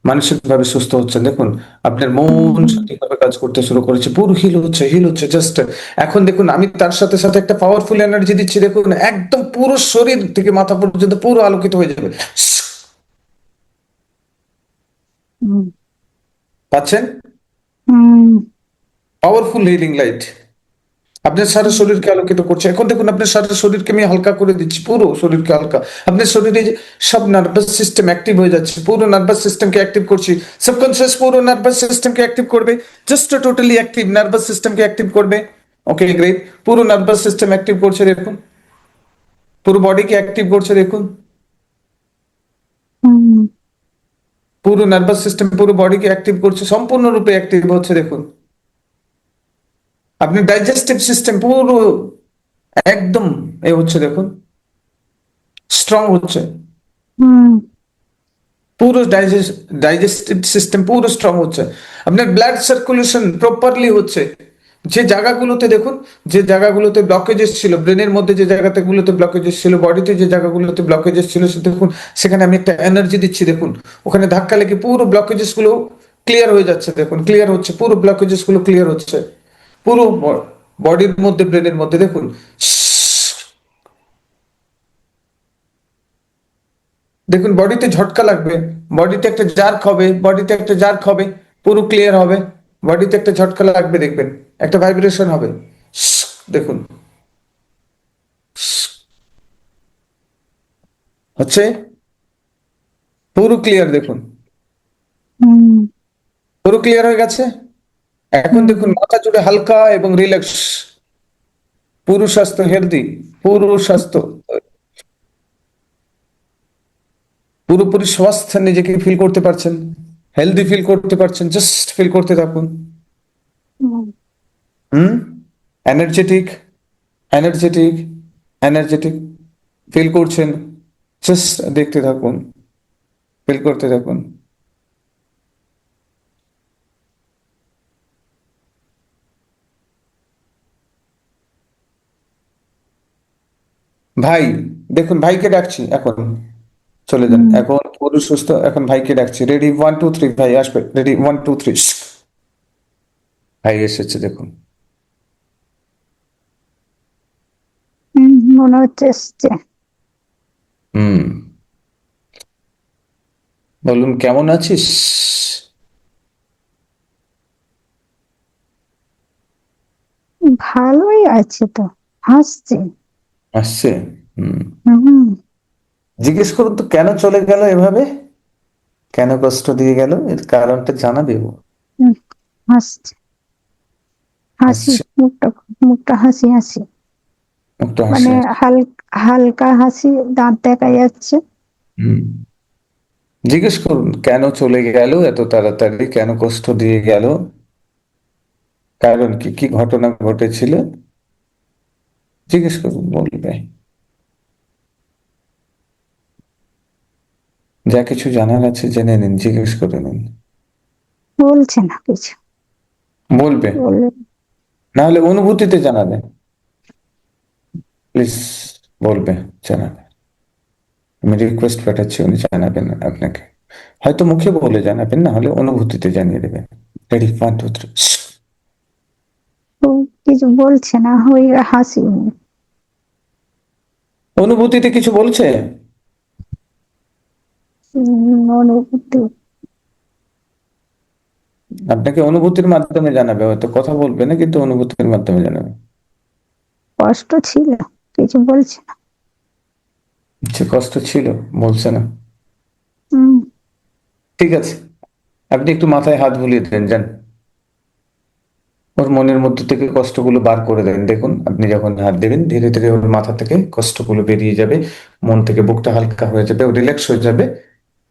মানসিকভাবে সুস্থ হচ্ছেন। দেখুন আপনার হুম মন হুম সঠিকভাবে কাজ করতে শুরু করেছে, পুরো হিল হচ্ছে, হিল হচ্ছে জাস্ট। এখন দেখুন আমি তার সাথে সাথে একটা পাওয়ারফুল এনার্জি দিচ্ছি, দেখুন একদম পুরো শরীর থেকে মাথা পর্যন্ত পুরো আলোকিত হয়ে যাবে। হুম পাচ্ছেন? হুম পাওয়ারফুল হিলিং লাইট আপনার সারা শরীরকে আলোকিত করছে। এখন দেখুন আপনার সারা শরীরকে আমি হালকা করে দিচ্ছি, পুরো শরীরকে হালকা। আপনার শরীরে যে সব নার্ভাস সিস্টেম অ্যাক্টিভ হয়ে যাচ্ছে, পুরো নার্ভাস সিস্টেমকে অ্যাক্টিভ করছি। সাবকনসিয়াস পুরো নার্ভাস সিস্টেমকে অ্যাক্টিভ করবে, জাস্ট টোটালি অ্যাক্টিভ নার্ভাস সিস্টেমকে অ্যাক্টিভ করবে। ওকে গ্রেট, পুরো নার্ভাস সিস্টেম অ্যাক্টিভ করছে দেখুন, পুরো বডিকে অ্যাক্টিভ করছে দেখুন, হুম পুরো নার্ভাস সিস্টেম পুরো বডিকে অ্যাক্টিভ করছে, সম্পূর্ণরূপে অ্যাক্টিভ হচ্ছে দেখুন। আপনি ডাইজেস্টিভ সিস্টেম পুরো একদম এ হচ্ছে দেখুন, স্ট্রং হচ্ছে, হুম পুরো ডাইজেস্টিভ সিস্টেম পুরো স্ট্রং হচ্ছে। আপনার ব্লাড সার্কুলেশন প্রপারলি হচ্ছে। যে জায়গাগুলোতে দেখুন, যে জায়গাগুলোতে ব্লকেজেস ছিল, ব্রেনের মধ্যে যে জায়গাগুলোতে ব্লকেজেস ছিল, বডিতে যে জায়গাগুলোতে ব্লকেজেস ছিল, সে দেখুন সেখানে আমি একটা এনার্জি দিচ্ছি, দেখুন ওখানে ধাক্কা লেগে পুরো ব্লকেজেস গুলো ক্লিয়ার হয়ে যাচ্ছে, দেখুন ক্লিয়ার হচ্ছে, পুরো ব্লকেজেস গুলো ক্লিয়ার হচ্ছে, পুরো বডির মধ্যে ব্রেনের মধ্যে দেখুন। দেখুন বডিতে ঝটকা লাগবে, বডিতে একটা জার্ক হবে, বডিতে একটা জার্ক হবে, পুরো ক্লিয়ার হবে, বডিতে একটা ঝটকা লাগবে, দেখবেন একটা ভাইব্রেশন হবে। দেখুন হচ্ছে, পুরো ক্লিয়ার দেখুন, হুম পুরো ক্লিয়ার হয়ে গেছে। এখন হুম দেখুন মাথা জুড়ে হালকা এবং রিল্যাক্স, পুরো স্বাস্থ্য হেলদি, পুরো স্বাস্থ্য পুরোপুরি স্বাস্থ্য নিজেকে ফিল করতে পারছেন, হেলদি ফিল করতে পারছেন, জাস্ট ফিল করতে থাকুন। হুম হুম, এনার্জেটিক, এনার্জেটিক, এনার্জেটিক ফিল করছেন, জাস্ট দেখতে থাকুন, ফিল করতে থাকুন। ভাই, দেখুন ভাইকে ডাকছি এখন, চলে যান হুম এখন, পুরো সুস্থ, এখন ভাইকে ডাকছি, রেডি 1 2 3, ভাই আসবে, রেডি 1 2 3। ভাই এসেছে দেখুন। মনে হচ্ছে এসছে। হুম, বলুন কেমন আছিস? ভালোই আছে তো, হাসছে। আসছে। হুম, হুম জিজ্ঞেস করুন তো কেন চলে গেল এভাবে, কেন কষ্ট দিয়ে গেল, এর কারণটা জানাবে ও। হুম, হাসছে, হাসি, আসছে, মুখটা, মুখটা হাসি হাসি, একটু হাসি মানে আছে। হালকা হালকা হাসি, দাঁত দেখা যাচ্ছে। হুম, জিজ্ঞেস করুন কেন চলে গেল এত তাড়াতাড়ি, কেন কষ্ট দিয়ে গেল, কারণ কি কি ঘটনা ঘটেছিল, জিজ্ঞেস করুন, বলবে। যা কিছু জানার আছে জেনে নিন, জিজ্ঞেস করে নিন। বলছে না কিছু। বলবে, বললে না হলে অনুভূতিতে জানাবেন, প্লিজ। বলবে, জানাবে। আমি রিকোয়েস্ট পাঠাচ্ছি, উনি জানাবেন আপনাকে। হয়তো মুখে বলে জানাবেন, না হলে অনুভূতিতে জানিয়ে দেবেন। রেডি, 1 2 3। ও কিছু বলছে না, ওই হাসি। অনুভূতিতে কিছু বলছে। অনুভূতি আপনাকে অনুভূতির মাধ্যমে জানাবে, হয়তো কথা বলবে না, কিন্তু অনুভূতির মাধ্যমে জানাবে। কষ্ট ছিল, কিছু বলছে না। সে কষ্ট ছিল, বলছে না। হম। ঠিক আছে, আপনি একটু মাথায় হাত বুলিয়ে দেন, যান। ওর মনের মধ্যে থেকে কষ্টগুলো বার করে দেন। দেখুন, আপনি যখন হাত দেবেন, ধীরে ধীরে ওর মাথা থেকে কষ্টগুলো বেরিয়ে যাবে, মন থেকে বুকটা হালকা হয়ে যাবে, ও রিল্যাক্স হয়ে যাবে।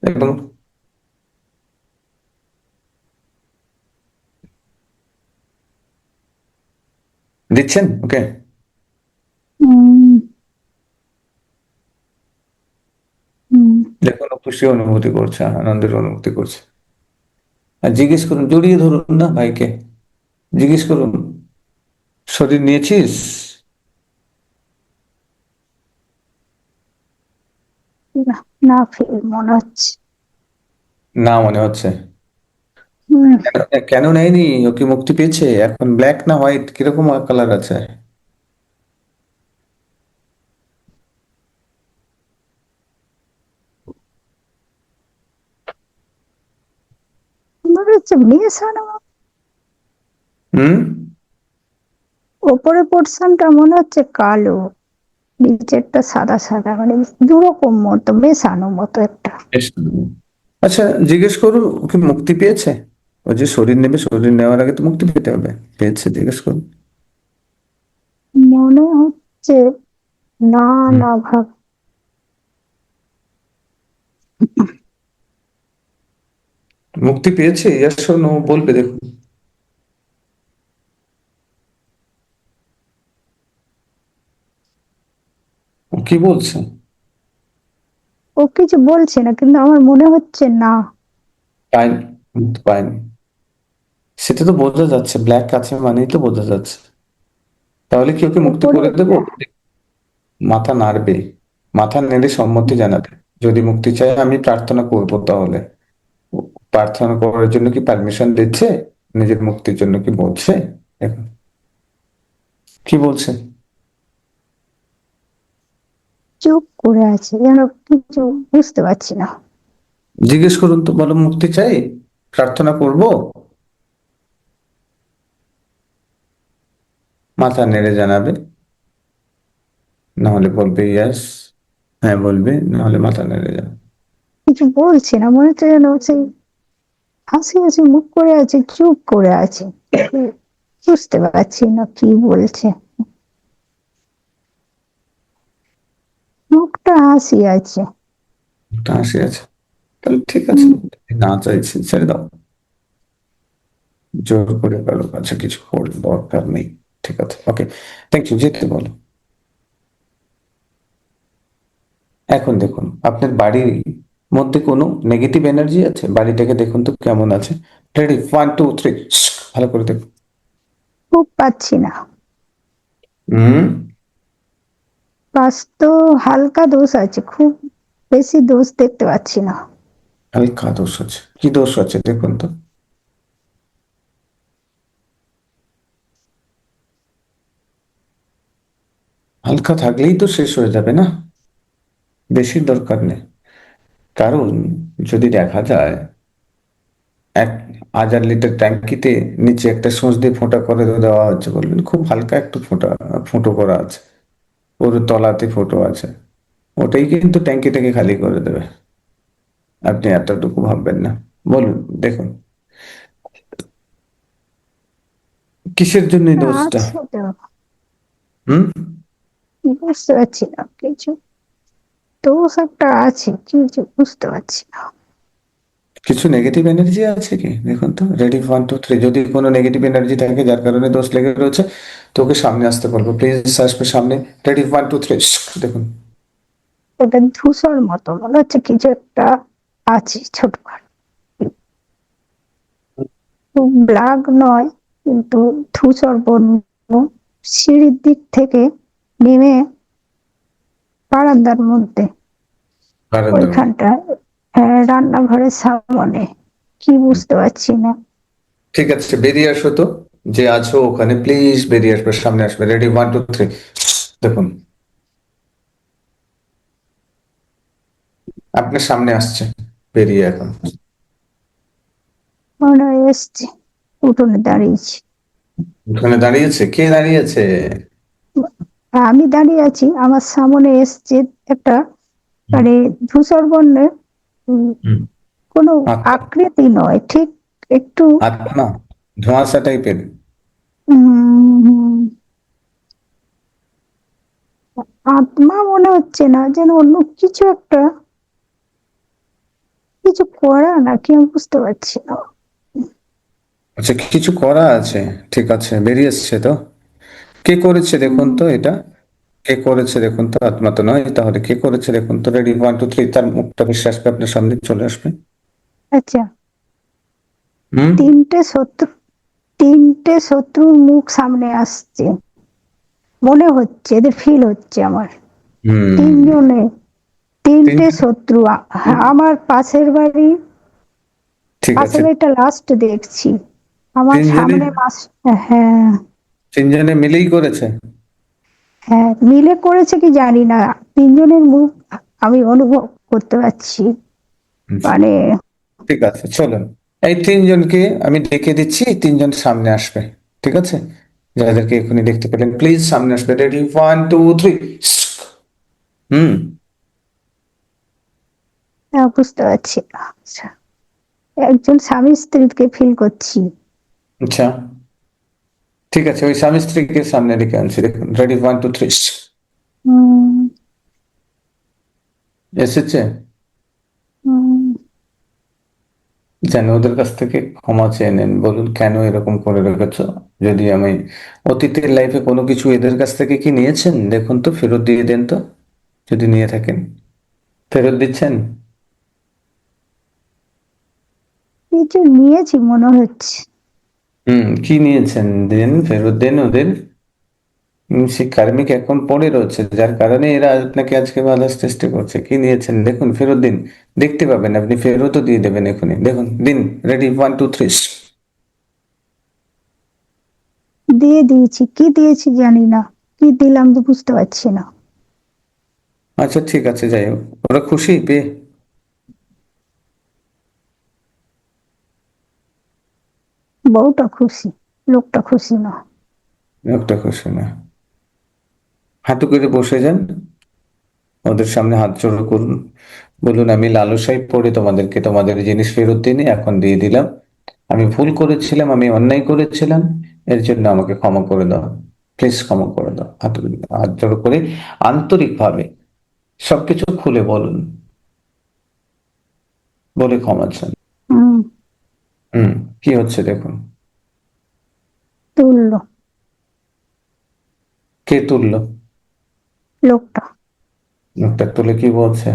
এবং দিচ্ছেন ওকে। হম। হম। দেখুন, ও খুশি অনুভূতি করছে, আনন্দের অনুভূতি করছে। আর জিজ্ঞেস করুন, জড়িয়ে ধরুন না ভাইকে, জিজ্ঞেস করুন, শরীর নিয়েছিস? না, না ফিল মনে হচ্ছে। না মনে হচ্ছে। হম। কেন, কেন নেয়নি? ও কি মুক্তি পেয়েছে? এখন ব্ল্যাক না হোয়াইট, কিরকম কালার আছে? মনে হচ্ছে মেশানো। হুম। ওপরে পোর্শনটা মনে হচ্ছে কালো, নিচেরটা সাদা সাদা, মানে দুরকম মতো মেশানো মতো একটা। বেশ। আচ্ছা, জিজ্ঞেস করুন, ও কি মুক্তি পেয়েছে? ও যে শরীর নেবে, শরীর নেওয়ার আগে তো মুক্তি পেতে হবে। পেয়েছে? জিজ্ঞেস করুন। মনে হচ্ছে না। হুম। না ভাব। মুক্তি পেয়েছে, ইয়াস অর নো বলবে, দেখুন। ও কি বলছে? ও কিছু বলছে না, কিন্তু আমার মনে হচ্ছে না। পায়নি, মুক্তি পায়নি। সেটা তো বোঝা যাচ্ছে, ব্ল্যাক আছে মানেই তো বোঝা যাচ্ছে। তাহলে কি ওকে মুক্তি ওপরে করে দেবো? মাথা নাড়বে, মাথা নেড়ে সম্মতি জানাবে। যদি মুক্তি চায় আমি প্রার্থনা করব, তাহলে ও প্রার্থনা করার জন্য কি পারমিশন দিচ্ছে? নিজের মুক্তির জন্য কি বলছে? দেখুন কি বলছে। চুপ করে আছে, যেন কিছু বুঝতে পারছি না। জিজ্ঞেস করুন তো, বলো মুক্তি চাই, প্রার্থনা করব। মাথা নেড়ে জানাবে, না হলে বলবে ইয়াস। হ্যাঁ বলবে, না হলে মাথা নেড়ে যাবে। কিছু বলছে না, মনে হচ্ছে যেন সেই হাসি হাসি মুখ করে আছে, চুপ করে আছে। বুঝতে পারছি না কি বলছে। মুখটা হাসি আছে। একটা হাসি আছে, তাহলে ঠিক আছে। উম, না চাইছি ছেড়ে দাও, জোর করে কারো কাছে কিছু করার দরকার নেই। ঠিক আছে, ওকে, থ্যাংক ইউ, যেতে বলো। এখন দেখুন, আপনার বাড়ির মধ্যে কোনো নেগেটিভ এনার্জি আছে? বাড়িটাকে দেখুন তো কেমন আছে। রেডি, 1 2 3। ভালো করে দেখুন। খুব পাচ্ছি না। হুম। বাস তো হালকা দোষ আছে, খুব বেশি দোষ দেখতে পাচ্ছি না। হালকা দোষ আছে? কি দোষ আছে দেখুন তো। হালকা থাকলেই তো শেষ হয়ে যাবে না, বেশি দরকার নেই। কারণ যদি দেখা যায় 1,000 লিটার ট্যাঙ্কিতে নিচে একটা সুঁচ দিয়ে ফোঁটা করে দেওয়া হচ্ছে, বলবেন খুব হালকা একটু ফোঁটা, ফুটো করা আছে, ওর তলাতে ফুটো আছে, ওটাই কিন্তু ট্যাঙ্কিটাকে খালি করে দেবে। আপনি এতটুকু ভাববেন না। বলুন, দেখুন কিসের জন্য এই দোষটা। আছে তো, হুম। বুঝতে পারছি না কিছু। দোষ একটা আছে, কিছু বুঝতে পারছি না। কিছু নেগেটিভ এনার্জি আছে কি দেখুন তো, রেডি 1 2 3। যদি কোনো নেগেটিভ এনার্জি থাকে যার কারণে দোষ লেগে রয়েছে, তোকে সামনে আসতে বলবো, প্লিজ আসবে সামনে। রেডি 1 2 3, দেখুন। এটা ধূসর মতো মনে হচ্ছে কিছু একটা আছে ছোটখাটো, খুব ব্ল্যাক নয় কিন্তু ধূসর বর্ণ, সিঁড়ির দিক থেকে নেমে বারান্দার মধ্যে বারান্দার মধ্যে। ওইখানটায়, রান্নাঘরের সামনে, কি বুঝতে পারছি না। ঠিক আছে, বেরিয়ে আসো তো, যে আছো ওখানে প্লিজ বেরিয়ে আসবে, সামনে আসবে। রেডি 1 2 3, দেখুন আপনার সামনে আসছে, বেরিয়ে এখন। মনে হয় এসছে, উঠোনে দাঁড়িয়েছি। ওখানে দাঁড়িয়েছে, কে দাঁড়িয়েছে? আমি দাঁড়িয়ে আছি, আমার সামনে এসছে একটা, হুম, মানে ধূসর বর্ণের, উম, হুম। কোনো আত্মা। আকৃতি নয় ঠিক, একটু আত্মা, ধোঁয়াশা টাইপের। উম, আত্মা মনে হচ্ছে না, যেন অন্য কিছু একটা, কিছু করা নাকি আমি বুঝতে পারছি না। আচ্ছা, কিছু করা আছে। ঠিক আছে, বেরিয়ে এসছে তো। কে করেছে দেখুন উম, তো এটা, কে করেছে দেখুন তো। আত্মা তো নয়, তাহলে কে করেছে দেখুন তো। রেডি 1 2 3, তার মুখটা ভেসে আসবে আপনার সামনে, চলে আসবে। আচ্ছা, হুম। তিনটে শত্রু, তিনটে শত্রুর মুখ সামনে আসছে মনে হচ্ছে, এদের ফিল হচ্ছে আমার। হুম। তিনজনে, তিনটে তিনটে। শত্রু, আমার পাশের বাড়ি, ঠিক পাশের আছে। বাড়িটা লাস্ট দেখছি, আমার তিনজনে, সামনে মাস। হ্যাঁ, তিনজনে মিলেই করেছে। হ্যাঁ মিলে করেছে কি জানি না, তিনজনের মুখ আমি অনুভব করতে পারছি, আচ্ছা, মানে ঠিক আছে, চলুন। এই তিনজনকে আমি ডেকে দিচ্ছি, এই তিনজন সামনে আসবে। ঠিক আছে, যাদেরকে এখনই দেখতে পেলেন প্লিজ সামনে আসবে। রেডি 1 2 3। হুম। বুঝতে পারছি না। আচ্ছা, একজন স্বামী স্ত্রীকে ফিল করছি। আচ্ছা, ঠিক আছে, ওই স্বামী স্ত্রীকে সামনে ডেকে আনছি, দেখুন। রেডি 1 2 3। উম, এসেছে। উম, যেন ওদের কাছ থেকে ক্ষমা চেয়ে নেন, বলুন কেন এরকম করে রেখেছো। যদি আমি অতীতের লাইফে কোনো কিছু এদের কাছ থেকে কি নিয়েছেন দেখুন তো, ফেরত দিয়ে দেন তো, যদি নিয়ে থাকেন। ফেরত দিচ্ছেন? কিছু নিয়েছি মনে হচ্ছে। কি নিয়েছেন, দেন, ফেরত দেন ওদের। সে কার্মিক এখন পড়ে রয়েছে, যার কারণে এরা আপনাকে আজকে বাধার সৃষ্টি করছে। কি নিয়েছেন দেখুন, ফেরত দিন। দেখতে পাবেন আপনি, ফেরতও দিয়ে দেবেন এখনই, দেখুন দিন। রেডি 1 2 3। দিয়ে দিয়েছি, কি দিয়েছি জানি না, কি দিলাম তো বুঝতে পারছি না। আচ্ছা, ঠিক আছে, যাই হোক, ওরা খুশি পেয়ে? বউটা খুশি, লোকটা খুশি না। একটা খুশি না। হাঁটু করে বসে যান, ওদের সামনে হাত জোড়ো করুন, বলুন আমি লালসায় পড়ে তোমাদেরকে তোমাদের জিনিস ফেরত দিইনি, এখন দিয়ে দিলাম। আমি ভুল করেছিলাম, আমি অন্যায় করেছিলাম, এর জন্য আমাকে ক্ষমা করে দাও। প্লিজ ক্ষমা করে দাও। হাত জোড়ো করে আন্তরিকভাবে সবকিছু খুলে বলুন, বলে ক্ষমা চান। হুম, হুম। কি হচ্ছে দেখুন। তুললো কে তুললো? লোকটা, মুখটা তুলে কি বলছে?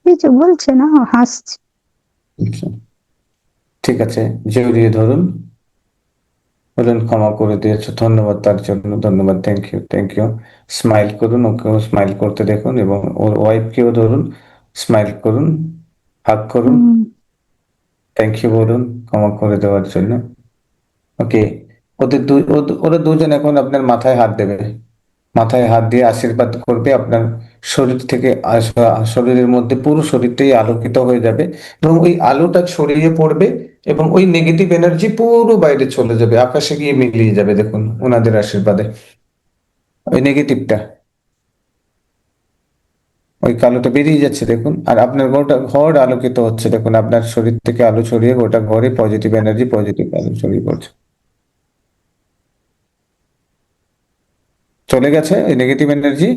কিছু বলছে না, হাসছে। আচ্ছা, ঠিক আছে, জড়িয়ে ধরুন, বলুন ক্ষমা করে দিয়েছো, ধন্যবাদ তার জন্য, ধন্যবাদ, thank you, thank you. Smile করুন, ওকেও স্মাইল করতে দেখুন, এবং ওর ওয়াইফকেও ধরুন, স্মাইল করুন, হাগ করুন, হুম, থ্যাংক ইউ বলুন ক্ষমা করে দেওয়ার জন্য। ওকে, ওরা দুজন এখন আপনার মাথায় হাত দেবে, মাথায় হাত দিয়ে আশীর্বাদ করবে। আপনার শরীর থেকে শরীরের মধ্যে পুরো শরীরটাই আলোকিত হয়ে যাবে, এবং ওই আলোটা ছড়িয়ে পড়বে, এবং ওই নেগেটিভ এনার্জি পুরো বাইরে চলে যাবে, আকাশে গিয়ে মিলিয়ে যাবে দেখুন ওনাদের আশীর্বাদে। ওই নেগেটিভটা, ওই কালোটা বেরিয়ে যাচ্ছে দেখুন, আর আপনার গোটা ঘর আলোকিত হচ্ছে দেখুন, আপনার শরীর থেকে আলো ছড়িয়ে গোটা ঘরে পজিটিভ এনার্জি, পজিটিভ আলো ছড়িয়ে পড়ছে। চলে গেছে ওই নেগেটিভ এনার্জি।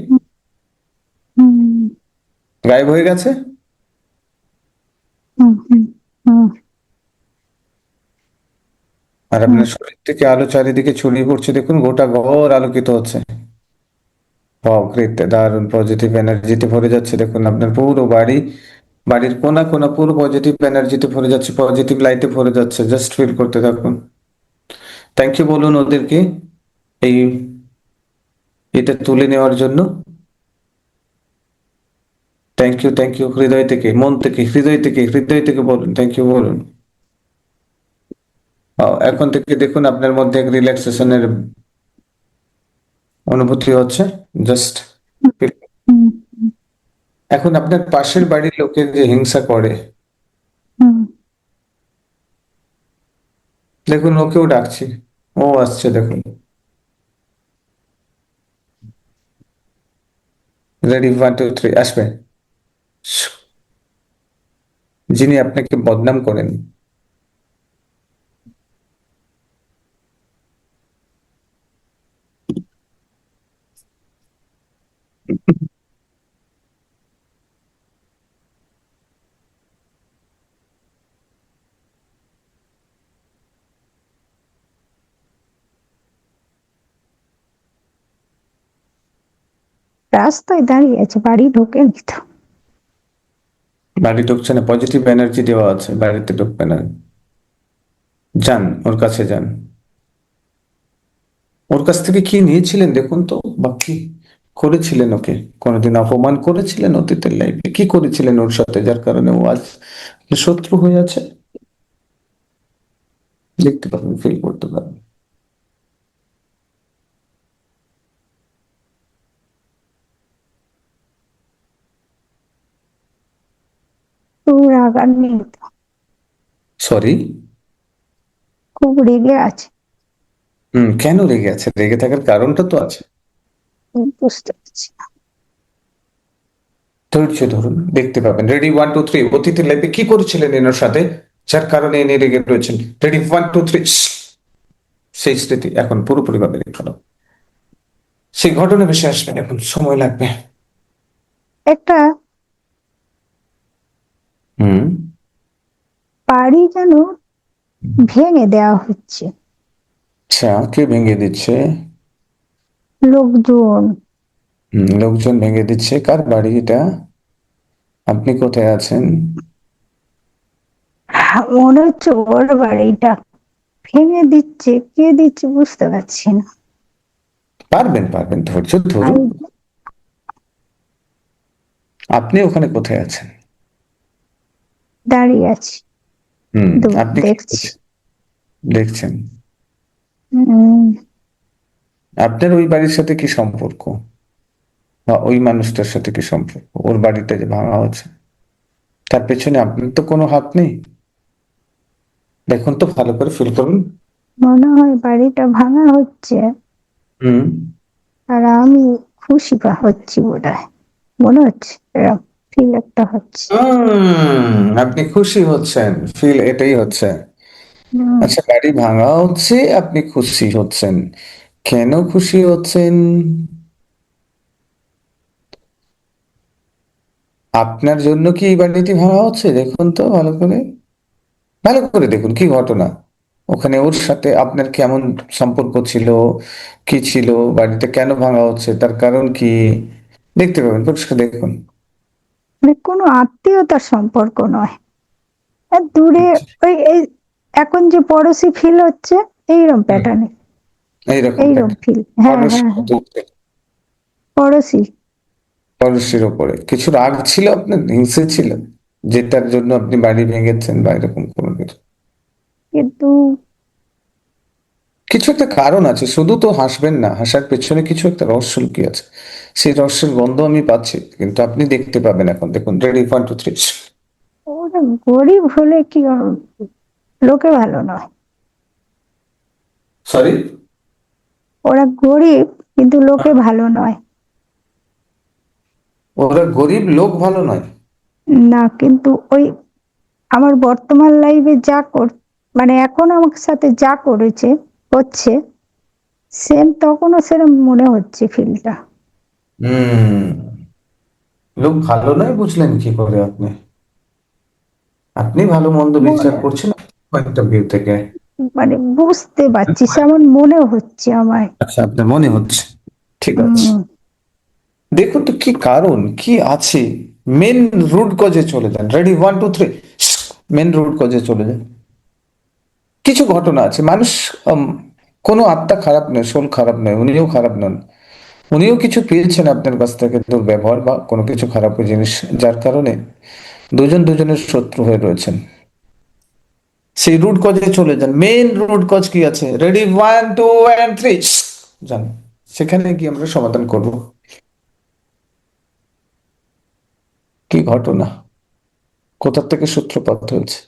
হুম, গায়েব হয়ে গেছে। হুম হুম হুম আর হুম। আপনার শরীর থেকে আলো চারিদিকে ছড়িয়ে পড়ছে, দেখুন গোটা ঘর আলোকিত হচ্ছে। গ্রেট, দারুণ পজিটিভ এনার্জিতে ভরে যাচ্ছে, দেখুন আপনার পুরো বাড়ি, বাড়ির কোনা কোনা পুরো পজিটিভ এনার্জিতে ভরে যাচ্ছে, পজিটিভ লাইটে ভরে যাচ্ছে। জাস্ট ফিল করতে থাকুন। থ্যাংক ইউ বলুন ওদেরকে এই এটা তুলে নেওয়ার জন্য। থ্যাংক ইউ, হৃদয় থেকে, মন থেকে, হৃদয় থেকে বলুন, থ্যাংক ইউ বলুন। এখন থেকে দেখুন আপনার মধ্যে এক রিল্যাক্সেশনের অনুভূতি হচ্ছে। জাস্ট হুম হুম এখন আপনার পাশের বাড়ির লোকের যে হিংসা করে, হুম। দেখুন ওকেও ডাকছি, ও আসছে দেখুন। রেডি, 1 2 3, আসবে। যিনি আপনাকে বদনাম করেন, রাস্তায় দাঁড়িয়ে আছে, বাড়ি ঢোকেনি তো। বাড়ি ঢুকছে না, পজিটিভ এনার্জি দেওয়া আছে, বাড়িতে ঢুকবে না। যান, ওর কাছে যান। ওর কাছ থেকে কি নিয়েছিলেন দেখুন তো, বা কি করেছিলেন ওকে? কোনোদিন অপমান করেছিলেন অতীতের লাইফে? কি করেছিলেন ওর সাথে যার কারণে ও আজ শত্রু হয়ে আছে? দেখতে পাবেন, ফিল করতে পারবেন। তো রাগার নেই তো, সরি। খুব রেগে আছে। কেন রেগে আছে? রেগে থাকার কারণটা তো আছে। বুঝতে পারছি না। ধৈর্য ধরুন, দেখতে পাবেন। রেডি, 1 2 3, অতীতের লাইফে কি করেছিলেন এনার সাথে যার কারণে এনে রেগে রয়েছেন? রেডি, 1 2 3। সেই স্মৃতি এখন পুরোপুরি ভাবে দেখানো, সেই ঘটনা ভেসে আসবেন, এখন সময় লাগবে। একটা হুম। বাড়ি যেন ভেঙে দেওয়া হচ্ছে, আচ্ছা, কে ভেঙে দিচ্ছে? লোকজন। লোকজন ভেঙে দিচ্ছে। কার বাড়ি এটা? আপনি কোথায় আছেন? মনে হচ্ছে ওর বাড়িটা ভেঙে দিচ্ছে, কে দিচ্ছে বুঝতে পারছি না। পারবেন পারবেন, ধৈর্য ধরুন। আমি আপনি ওখানে কোথায় আছেন? দাঁড়িয়ে আছি, দূর আপনি কি দেখছি। করছেন? দেখছেন? উম, আপনার ওই বাড়ির সাথে কি সম্পর্ক, বা ওই মানুষটার সাথে কি সম্পর্ক? ওর বাড়িটা যে ভাঙা হচ্ছে, তার পেছনে আপনার তো কোনো হাত নেই। দেখুন তো, ভালো করে ফিল করুন। মনে হয় বাড়িটা ভাঙা হচ্ছে হুম। আর আমি খুশি হচ্ছি বোধহয়, মনে হচ্ছে এরকম ফিল একটা হচ্ছে। আপনি খুশি হচ্ছেন, ফিল এটাই হচ্ছে। উম, আচ্ছা, বাড়ি ভাঙা হচ্ছে, আপনি খুশি হচ্ছেন। কেন খুশি হচ্ছেন? আপনার জন্য কি এই বাড়িটি ভাঙা হচ্ছে? দেখুন তো ভালো করে, ভালো করে দেখুন কি ঘটনা। ওখানে ওর সাথে আপনার কেমন সম্পর্ক ছিল, কি ছিল, বাড়িটা কেন ভাঙা হচ্ছে, তার কারণ কি? দেখতে পাবেন, পরিষ্কার দেখুন। মানে কোনো আত্মীয়তার সম্পর্ক নয়, আর দূরে আচ্ছা, ওই এই এখন যে পড়োশি ফিল হচ্ছে, এইরকম হুম, প্যাটার্নে, এইরকম এইরকম প্যাটার্ন। ফিল। হ্যাঁ পরশ হ্যাঁ হ্যাঁ, পড়োশি। পরশের ওপরে কিছু রাগ ছিল আপনার, হিংসে ছিল, যেটার জন্য আপনি বাড়ি ভেঙেছেন, বা এরকম কোনো কিছু? কিন্তু কিছু একটা কারণ আছে, শুধু তো হাসবেন না, হাসার পেছনে কিছু একটা রহস্য লুকিয়ে আছে। সেই রহস্যের গন্ধ আমি পাচ্ছি, কিন্তু আপনি দেখতে পাবেন। এখন দেখুন, রেডি, 1 2 3। ওরা গরিব হলে কি লোকে ভালো নয়? সরি। ওরা গরিব কিন্তু লোকে ভালো নয়। ওরা গরিব, লোক ভালো নয়? না, কিন্তু ওই আমার বর্তমান লাইফে যা মানে এখন আমার সাথে যা করেছে, হচ্ছে, সেম তখনও সেরকম মনে হচ্ছে ফিলটা। হুম। লোক ভালো নয় বুঝলেন কি করে আপনি? আপনি ভালো মন্দ বিচার মনে করছেন পয়েন্ট অফ ভিউ থেকে। মানে বুঝতে পারছি, সেমন মনে হচ্ছে আমার। আচ্ছা, আপনার মনে হচ্ছে। ঠিক আছে, হুম। দেখুন তো কি কারণ কি আছে। মেন রুট কজে চলে যান। রেডি, 1 2 3। মেন রুট কজে চলে যান। কিছু ঘটনা আছে মানুষ, কোনো আত্মা খারাপ নয়, সোল খারাপ নয়, উনিও খারাপ নন। উনিও কিছু পেয়েছেন আপনার কাছ থেকে, দুর্ব্যবহার বা কোনো কিছু খারাপ জিনিস, যার কারণে দুজন দুজনের শত্রু হয়ে রয়েছেন। সেই রুট কজে চলে যান। মেন রুট কজ কি আছে? রেডি, 1 2 3। যান, সেখানে গিয়ে আমরা সমাধান করব। কি ঘটনা, কোথা থেকে সূত্রপাত হয়েছে।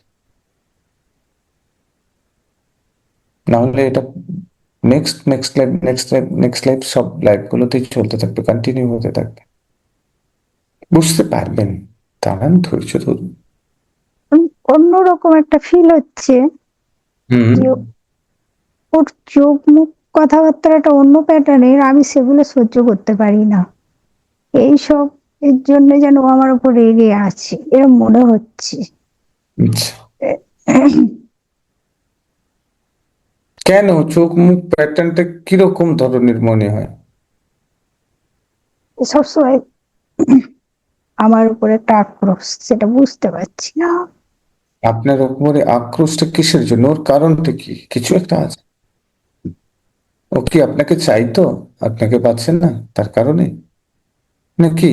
না হলে এটা next next life, next life, next life, সব লাইফ গুলোতেই চলতে থাকবে, কন্টিনিউ হতে থাকবে। বুঝতে পারবেন, দাঁড়ান, ধৈর্য ধরুন। অন্যরকম একটা ফিল হচ্ছে হুম। যে ওর চোখ মুখ কথাবার্তাটা অন্য প্যাটার্নের, আমি সেগুলো সহ্য করতে পারি না। এইসব এর জন্য যেন ও আমার উপর রেগে আছে এরকম মনে হচ্ছে। আচ্ছা, কেন চোখ মুখ প্যাটার্নটা কিরকম ধরনের মনে হয়? সবসময় আমার উপর একটা আক্রোশ, সেটা বুঝতে পারছি না। আপনার উপরে আক্রোশটা কিসের জন্য? ওর কারণটা কি? কিছু একটা আছে। ও কি আপনাকে চাইতো, আপনাকে পাচ্ছে না তার কারণে, নাকি?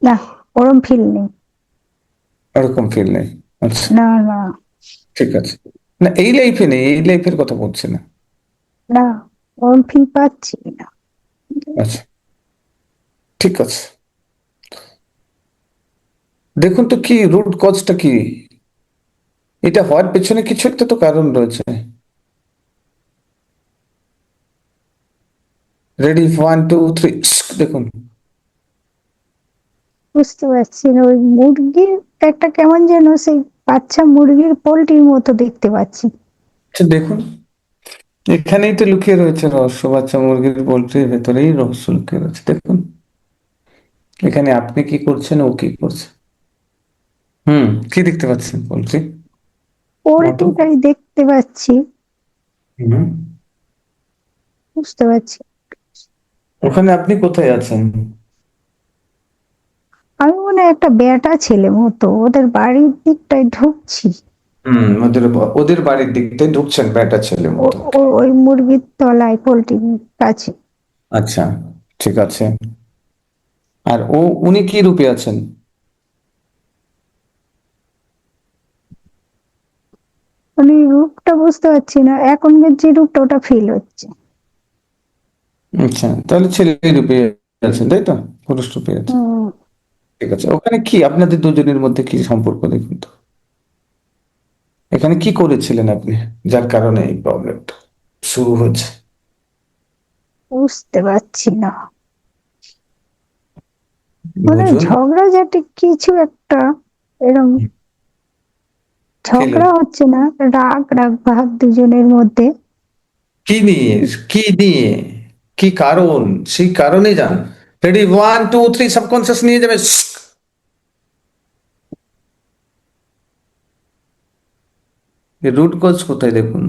না, ওরম ফিল নেই। ওরকম ফিল নেই? আচ্ছা, না না। ঠিক আছে। না, এই লাইফে নেই, এই লাইফের কথা বলছি না। না, ওরম ফিল পাচ্ছি না। আচ্ছা, ঠিক আছে। দেখুন তো কি রুট কজটা কি। এটা হওয়ার পেছনে কিছু একটা তো কারণ রয়েছে। রেডি, 1 2 3। দেখুন। বুঝতে পারছি না, ওই মুরগির একটা কেমন যেন সেই বাচ্চা মুরগির পোল্ট্রির মতো দেখতে পাচ্ছি। আচ্ছা, দেখুন, এখানেই তো লুকিয়ে রয়েছে রহস্য। বাচ্চা মুরগির পোল্ট্রির ভেতরেই রহস্য লুকিয়ে রয়েছে। দেখুন, এখানে আপনি কি করছেন, ও কি করছে। কি দেখতে পাচ্ছেন? পোল্ট্রি মতো। পোল্ট্রিটাই দেখতে পাচ্ছি। হুম। বুঝতে পারছি। ওখানে আপনি কোথায় আছেন? আমি মনে হয় একটা বেটা ছেলে মতো ওদের বাড়ির দিকটায় ঢুকছি। ওদের ওদের বাড়ির দিকটায় ঢুকছেন বেটা ছেলে মতো। ওই মুরগির তলায় পোল্ট্রির কাছে। আচ্ছা, ঠিক আছে। আর উনি কি রূপে আছেন? মানে রূপটা বুঝতে পারছি না, এখনকার যে রূপটা ওটা ফিল হচ্ছে। আচ্ছা, তাহলে ছেলে রূপে আছেন, তাই তো? পুরুষ রূপে আছেন। হুম। ঠিক আছে, ওখানে কি আপনাদের দুজনের মধ্যে কি সম্পর্ক দেখুন তো। এখানে কি করেছিলেন আপনি, যার কারণে এই প্রবলেমটা শুরু হচ্ছে? বুঝতে পারছি না, মানে বুঝুন। ঝগড়াঝাটি কিছু একটা এরকম। খেলে ঝগড়া হচ্ছে না, রাগ রাগ ভাব দুজনের মধ্যে। কি নিয়ে, কি নিয়ে, কি কারণ, সেই কারণে যান। রেডি, 1 2 3। সাবকনসিয়াস নিয়ে যাবে। রুট কজ কোথায় দেখুন।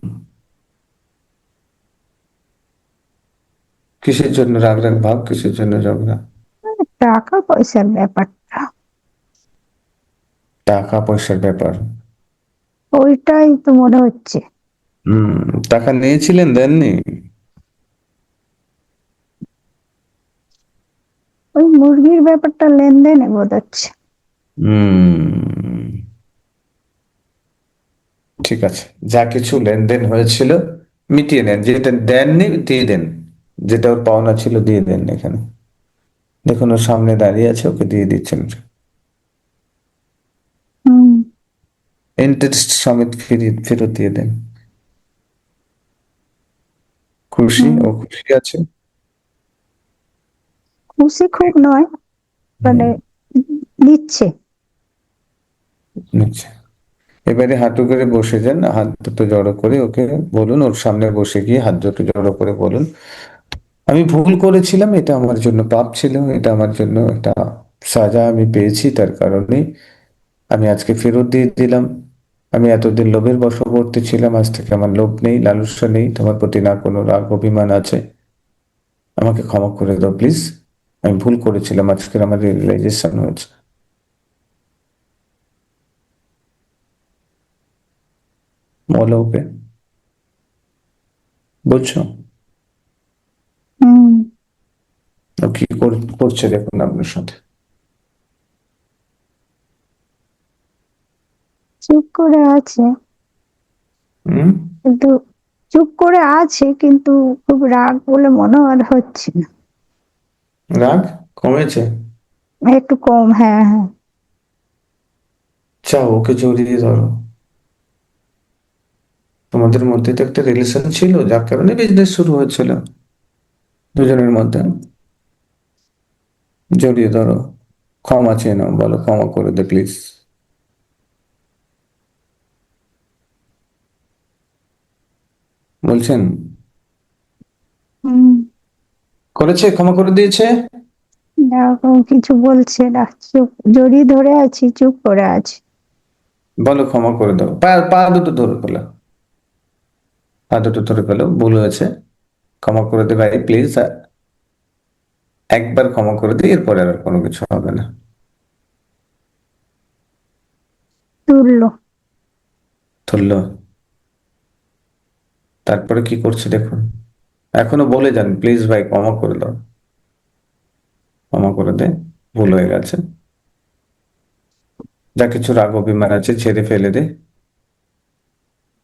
কিসের জন্য রাগ রাগ ভাব, কিসের জন্য ঝগড়া? টাকা পয়সার ব্যাপারটা, টাকা পয়সার ব্যাপার। ওইটাই তো মনে হচ্ছে। হম। টাকা নিয়েছিলেন, দেননি? ওই মুরগির ব্যাপারটা লেনদেনে বোধ হচ্ছে। হম। ঠিক আছে, যা কিছু লেনদেন হয়েছিল মিটিয়ে নেন। যেটা দেননি দিয়ে দেন। যেটা ওর পাওনা ছিল দিয়ে দেন। এখানে দেখুন, ওর সামনে দাঁড়িয়ে আছে, ওকে দিয়ে দিচ্ছেন। হুম। ইন্টারেস্ট সমেত ফিরিয়ে ফেরত দিয়ে দেন। খুশি, হুম। ও খুশি আছে। খুশি খুব নয়, মানে হুম। নিচ্ছে। আচ্ছা, এবারে হাঁটু করে বসে যান, হাত দুটো জড়ো করে ওকে বলুন, ওর সামনে বসে গিয়ে হাত দুটো জড়ো করে বলুন, আমি ভুল করেছিলাম, এটা আমার জন্য পাপ ছিল, এটা আমার জন্য একটা সাজা আমি পেয়েছি, তার কারণে আমি আজকে ফেরত দিয়ে দিলাম। আমি এতদিন লোভের বশবর্তী ছিলাম, আজ থেকে আমার লোভ নেই, লালসা নেই, তোমার প্রতি না কোনো রাগ অভিমান আছে। আমাকে ক্ষমা করে দাও প্লিজ। আমি ভুল করেছিলাম, আজকের আমার রিয়েলাইজেশন হয়েছে। বলো ওকে, বুঝছো? হুম। ও কি করছে দেখুন আপনার সাথে। চুপ করে আছে, হুম। কিন্তু চুপ করে আছে কিন্তু খুব রাগ বলে মনে আর হচ্ছে না। রাগ কমেছে? একটু কম, হ্যাঁ হ্যাঁ। চাও ওকে জড়িয়ে ধরো। তোমাদের মধ্যে তো একটা রিলেশন ছিল, যার কারণে বিজনেস শুরু হয়েছিল দুজনের মধ্যে। জড়িয়ে ধরো, ক্ষমা চেয়ে নাও, বলো ক্ষমা করে দে প্লিজ। বলছেন? হুম। করেছে, ক্ষমা করে দিয়েছে? এরকম কিছু বলছে না, চুপ, জড়িয়ে ধরে আছি, চুপ করে আছি। বলো ক্ষমা করে দাও, পা পা দুটো ধরে ফেলো, পা দুটো ধরে ফেলো, ভুল হয়েছে, ক্ষমা করে দে ভাই প্লিজ। একবার ক্ষমা করে দিই, এরপরে আর কোনো কিছু হবে না। তুললো। ধরলো? তারপরে কি করছে দেখুন। এখনো বলে যান প্লিজ ভাই ক্ষমা করে দাও, ক্ষমা করে দে, ভুল হয়ে গেছে, যা কিছু রাগ অভিমান আছে ছেড়ে ফেলে দে।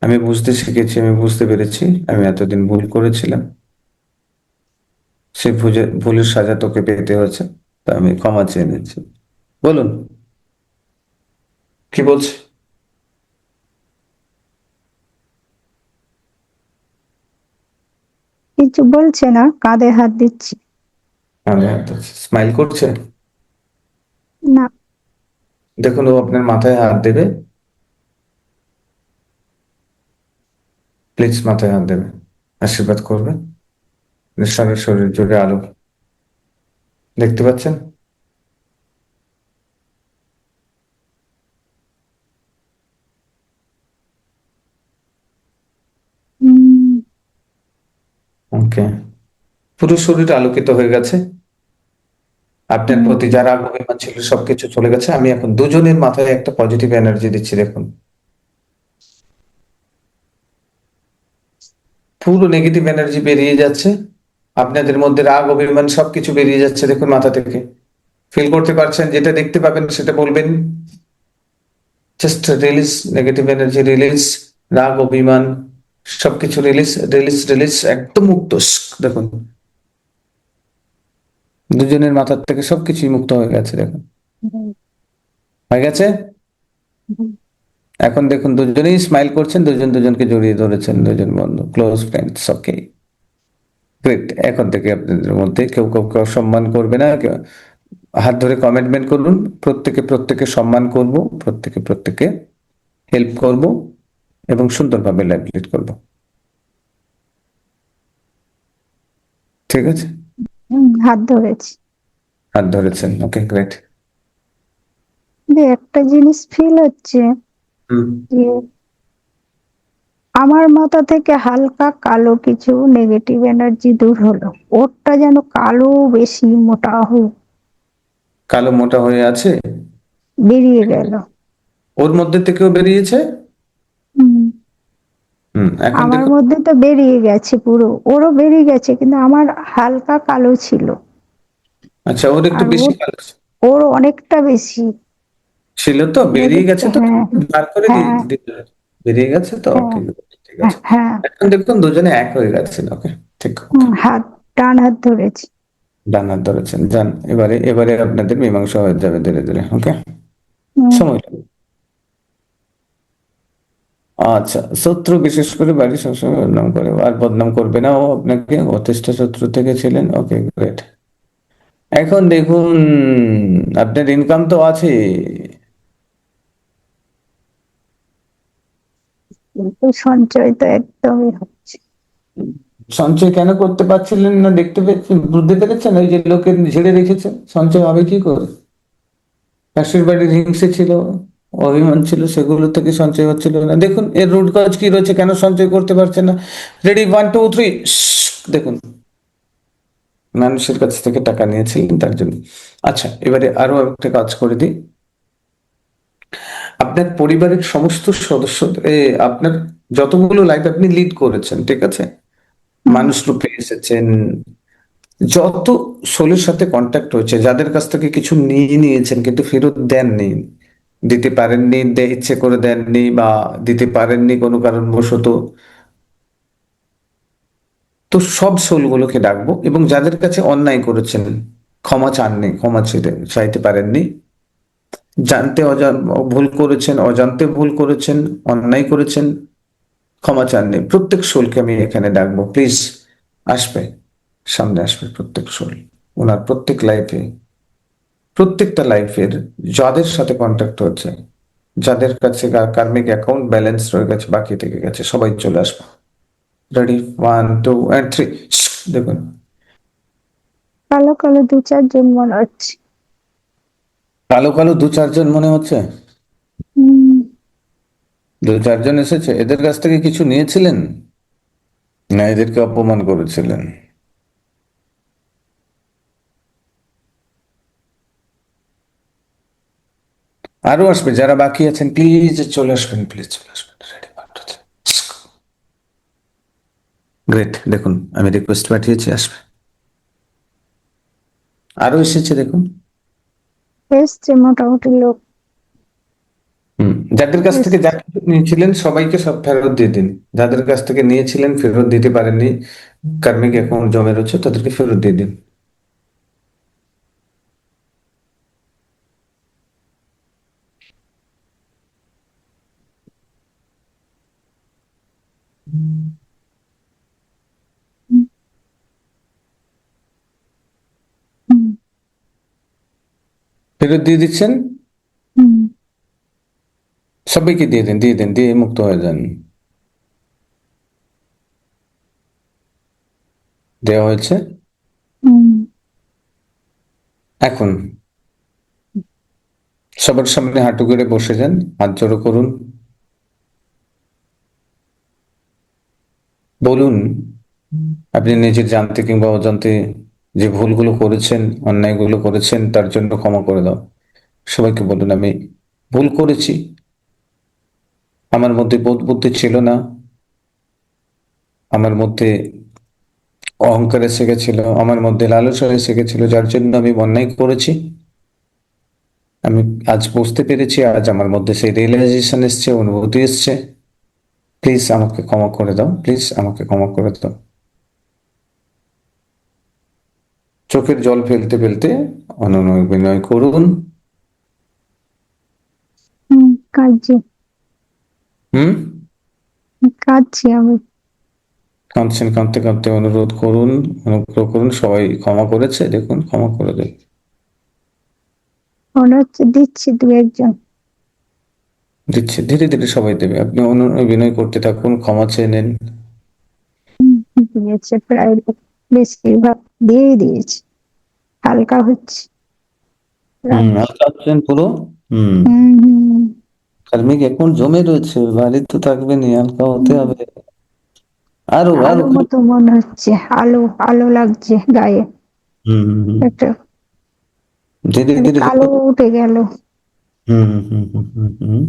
আমি বুঝতে শিখেছি, আমি বুঝতে পেরেছি আমি এতদিন ভুল করেছিলাম, সেই ভুলের সাজা তোকে পেতে হয়েছে, তা আমি ক্ষমা চেয়ে নিচ্ছি। বলুন কি বলছে। কিছু বলছে না, কাঁধে হাত দিচ্ছি। স্মাইল করছে। না। দেখুন ও আপনার মাথায় হাত দেবে, প্লিজ মাথায় হাত দেবে, আশীর্বাদ করবে। সারা শরীর জুড়ে আলো, দেখতে পাচ্ছেন? হুম। ওকে, পুরো শরীর আলোকিত হয়ে গেছে। আপনার হুম। প্রতি যারা অভিমান ছিল সবকিছু চলে গেছে। আমি এখন দুজনের মাথায় একটা পজিটিভ এনার্জি দিচ্ছি, দেখুন পুরো নেগেটিভ এনার্জি বেরিয়ে যাচ্ছে। আপনাদের মধ্যে রাগ অভিমান সবকিছু বেরিয়ে যাচ্ছে, দেখুন মাথা থেকে। ফিল করতে পারছেন? যেটা দেখতে পাবেন সেটা বলবেন। Just release, negative energy release, রাগ অভিমান সবকিছু রিলিজ রিলিজ রিলিজ, একদম মুক্ত। দেখুন দুজনের মাথার থেকে সবকিছুই মুক্ত হয়ে গেছে, দেখুন হুম। হয়ে গেছে। হুম। এখন দেখুন দুজনেই স্মাইল করছেন, দুজন দুজনকে জড়িয়ে ধরেছেন, দুজন বন্ধু, ক্লোজ ফ্রেন্ডস। ওকে, গ্রেট। এখন থেকে আপনাদের মধ্যে কেউ কাউকে অসম্মান করবে না, কেউ হাত ধরে কমিটমেন্ট করুন, প্রত্যেকে প্রত্যেকে সম্মান করব, প্রত্যেকে প্রত্যেকে হেল্প করব এবং সুন্দরভাবে লাইফ লিড করব। ঠিক আছে? হাত ধরেছি। হাত ধরেছেন, ওকে গ্রেট। কিন্তু একটা জিনিস ফিল হচ্ছে হুম। যে আমার মাথা থেকে হালকা কালো কিছু নেগেটিভ এনার্জি দূর হলো, ওরটা যেন কালো বেশি মোটা হয়ে কালো মোটা হয়ে আছে, বেরিয়ে গেল। ওর মধ্যে থেকেও বেরিয়েছে। হুম। হুম, এখন আমার দেখুন। মধ্যে তো বেরিয়ে গেছে পুরো, ওরও বেরিয়ে গেছে, কিন্তু আমার হালকা কালো ছিল। আচ্ছা, ওর একটু আর বেশি ওর কালো ওর অনেকটা বেশি। ছিল তো, বেরিয়ে গেছে তো, হ্যাঁ বার করে হ্যাঁ বেরিয়ে গেছে তো, হ্যাঁ ওকে ঠিক হ্যাঁ আছে। হ্যাঁ। এখন দেখুন দুজনে এক হয়ে গেছেন, ওকে ঠিক কথা। হাত, ডান হাত ধরেছি। ডান হাত ধরেছেন, যান এবারে, এবারে আপনাদের মীমাংসা হয়ে যাবে ধীরে ধীরে, ওকে। হুম। সময় লাগবে। আচ্ছা, শত্রু বিশেষ করে বাড়ি সবসময় বদনাম করে, আর বদনাম করবে না ও আপনাকে, অতিষ্ঠ শত্রু থেকে ছিলেন, ওকে গ্রেট। এখন দেখুন আপনার ইনকাম তো আছে, কিন্তু সঞ্চয় তো একদমই হচ্ছে। সঞ্চয় কেন করতে পারছিলেন না দেখতে পেয়েছেন, বুঝতে পেরেছেন? ওই যে লোকের ঝেড়ে রেখেছেন, সঞ্চয় হবে কি করে? পাশের বাড়ির হিংসে ছিল, অভিমান ছিল, সেগুলো থেকে সঞ্চয় হচ্ছিল না। দেখুন এর রুট কজ কি রয়েছে, কেন সঞ্চয় করতে পারছে না। রেডি, 1 2 3। দেখুন, মানুষের কাছ থেকে টাকা নিয়েছিলেন তার জন্য। আচ্ছা, এবারে আরো একটা কাজ করে দিই। আপনার পরিবারের সমস্ত সদস্য, আপনার যতগুলো লাইফ আপনি লিড করেছেন, ঠিক আছে, হুম, মানুষ রূপে এসেছেন, যত সোলের সাথে কন্ট্যাক্ট হয়েছে, যাদের কাছ থেকে কিছু নিয়ে নিয়েছেন কিন্তু ফেরত দেননি, দিতে পারেননি, ইচ্ছে করে দেননি বা দিতে পারেননি কোনো কারণবশত, তো সব সোলগুলোকে ডাকবো, এবং যাদের কাছে অন্যায় করেছেন, ক্ষমা চাননি, ক্ষমা চাইতে পারেননি, জানতে ভুল করেছেন, অজান্তে ভুল করেছেন, অন্যায় করেছেন, ক্ষমা চাননি, প্রত্যেক সোলকে আমি এখানে ডাকবো। প্লিজ আসবে, সামনে আসবে প্রত্যেক সোল। ওনার প্রত্যেক লাইফে, প্রত্যেকটা লাইফের যাদের সাথে কন্ট্যাক্ট হচ্ছে, যাদের কাছে কার্মিক অ্যাকাউন্ট ব্যালেন্স রয়ে গেছে, বাকি থেকে গেছে, সবাই চলে আসবে। রেডি, 1 2 3। দেখুন, কালো কালো 2 4 জন মনে হচ্ছে। কালো কালো 2 4 জন মনে হচ্ছে। হুম, 2 4 জন এসেছে, এদের কাছ থেকে কিছু নিয়েছিলেন না এদেরকে অপমান করেছিলেন? আরো আসবে, যারা বাকি আছেন প্লিজ চলে আসবেন, প্লিজ চলে আসবেন। রেডি, 1 2 3। গ্রেট, দেখুন আমি রিকোয়েস্ট পাঠিয়েছি, আসবে। আরো এসেছে দেখুন। এসছে মোটামুটি লোক। যাদের কাছ থেকে যা এসছে। কিছু নিয়েছিলেন সবাইকে সব ফেরত দিয়ে দিন। যাদের কাছ থেকে নিয়েছিলেন ফেরত দিতে পারেননি, কার্মিক অ্যাকাউন্ট জমে রয়েছে, তাদেরকে ফেরত দিয়ে দিন। হুম, হুম, ফেরত দিয়ে দিচ্ছেন, হুম, সবাইকে দিয়ে দিন, দিয়ে দিন, দিয়ে মুক্ত হয়ে যান। দেওয়া হয়েছে। হুম, এখন সবার সামনে হাঁটু গেড়ে বসে যান, হাত জড়ো করুন, বলুন আপনি নিজের জানতে কিংবা অজান্তে যে ভুলগুলো করেছেন, অন্যায়গুলো করেছেন, তার জন্য ক্ষমা করে দাও। সবাইকে বলুন, আমি ভুল করেছি, আমার মধ্যে বোধ বুদ্ধি ছিল না, আমার মধ্যে অহংকার এসে গেছিল, আমার মধ্যে লালসা এসে গেছিল, যার জন্য আমি অন্যায় করেছি। আমি আজ বুঝতে পেরেছি, আজ আমার মধ্যে সেই রিয়েলাইজেশন এসছে, অনুভূতি এসছে। প্লিজ আমাকে ক্ষমা করে দাও, প্লিজ আমাকে ক্ষমা করে দাও। চোখের জল ফেলতে ফেলতে অনুনয় করুন। হুম, কাঁদছি। হুম। কাঁদছি আমি। কাঁদছেন, কাঁদতে কাঁদতে অনুরোধ করুন, অনুগ্রহ করুন, সবাই ক্ষমা করেছে, দেখুন ক্ষমা করে দেয়। মনে হচ্ছে দিচ্ছি 2 1 জন। দিচ্ছে, ধীরে ধীরে সবাই দেবে, আপনি বিনয় করতে থাকুন, ক্ষমা চেয়ে নেন। দিয়েছে প্রায় লোক, বেশিরভাগ দিয়েই দিয়েছে। হালকা হচ্ছে। হালকা আছেন পুরো। হুম। হুম, হুম, কার্মিক এখন জমে রয়েছে, ভারী তো থাকবেনি, হালকা হতে হুম। হবে। আরো আরো আলো মতো মনে হচ্ছে, আলো আলো লাগছে গায়ে। হুম হুম হুম। একটা ধীরে মানে ধীরে কালো সবাই। উঠে গেল। হুম হুম হুম হুম হুম হুম।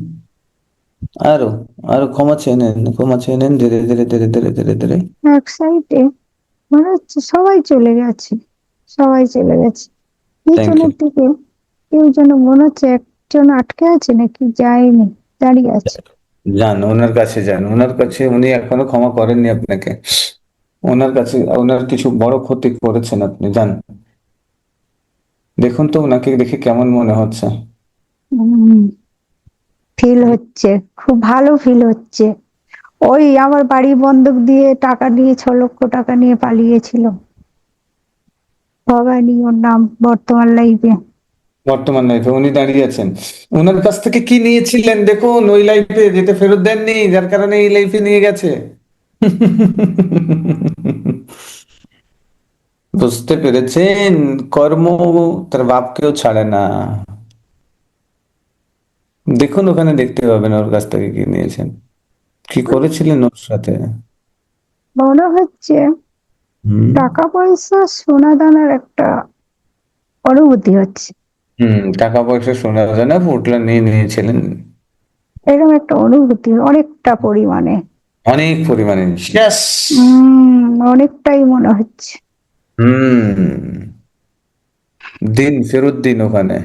আরো আরো ক্ষমা চেয়ে নেন, ক্ষমা চেয়ে নেন, ধীরে ধীরে ধীরে ধীরে ধীরে ধীরে। এক সাইডে মনে হচ্ছে সবাই চলে গেছে, সবাই চলে গেছে। Thank you. পিছনের দিকে কেউ যেন মনে হচ্ছে একজন আটকে আছে নাকি যায়নি, দাঁড়িয়ে আছে। যান ওনার কাছে, যান ওনার কাছে, উনি এখনো ক্ষমা করেননি আপনাকে। ওনার কাছে, ওনার কিছু বড় ক্ষতি করেছেন আপনি, যান দেখুন তো ওনাকে দেখে কেমন মনে হচ্ছে। ফিল হচ্ছে, খুব ভালো ফিল হচ্ছে। ওই আমার বাড়ি বন্ধক দিয়ে টাকা নিয়ে 6 লক্ষ টাকা নিয়ে পালিয়েছিল। ভবানী ওর নাম, বর্তমান লাইফে। বর্তমান লাইফে উনি দাঁড়িয়ে আছেন, ওনার কাছ থেকে কি নিয়েছিলেন দেখুন, ওই লাইফে যেতে ফেরত দেননি, যার কারণে এই লাইফে নিয়ে গেছে। বুঝতে পেরেছেন, কর্ম তার বাপকেও ছাড়ে না। দেখুন ওখানে দেখতে পাবেন ওর কাছ থেকে কি নিয়েছেন, কি করেছিলেন ওর সাথে। মনে হচ্ছে হুম। টাকা পয়সা সোনা দানার একটা অনুভূতি হচ্ছে। টাকা পয়সা শোনা যায় না, পোটলা নিয়ে নিয়েছিলেন। এরকম একটা অনুভূতি অনেকটা পরিমাণে। অনেক পরিমাণে। ইয়েস। অনেকটাই মনে হচ্ছে। হুম। দিন ফেরত দিন ওখানে।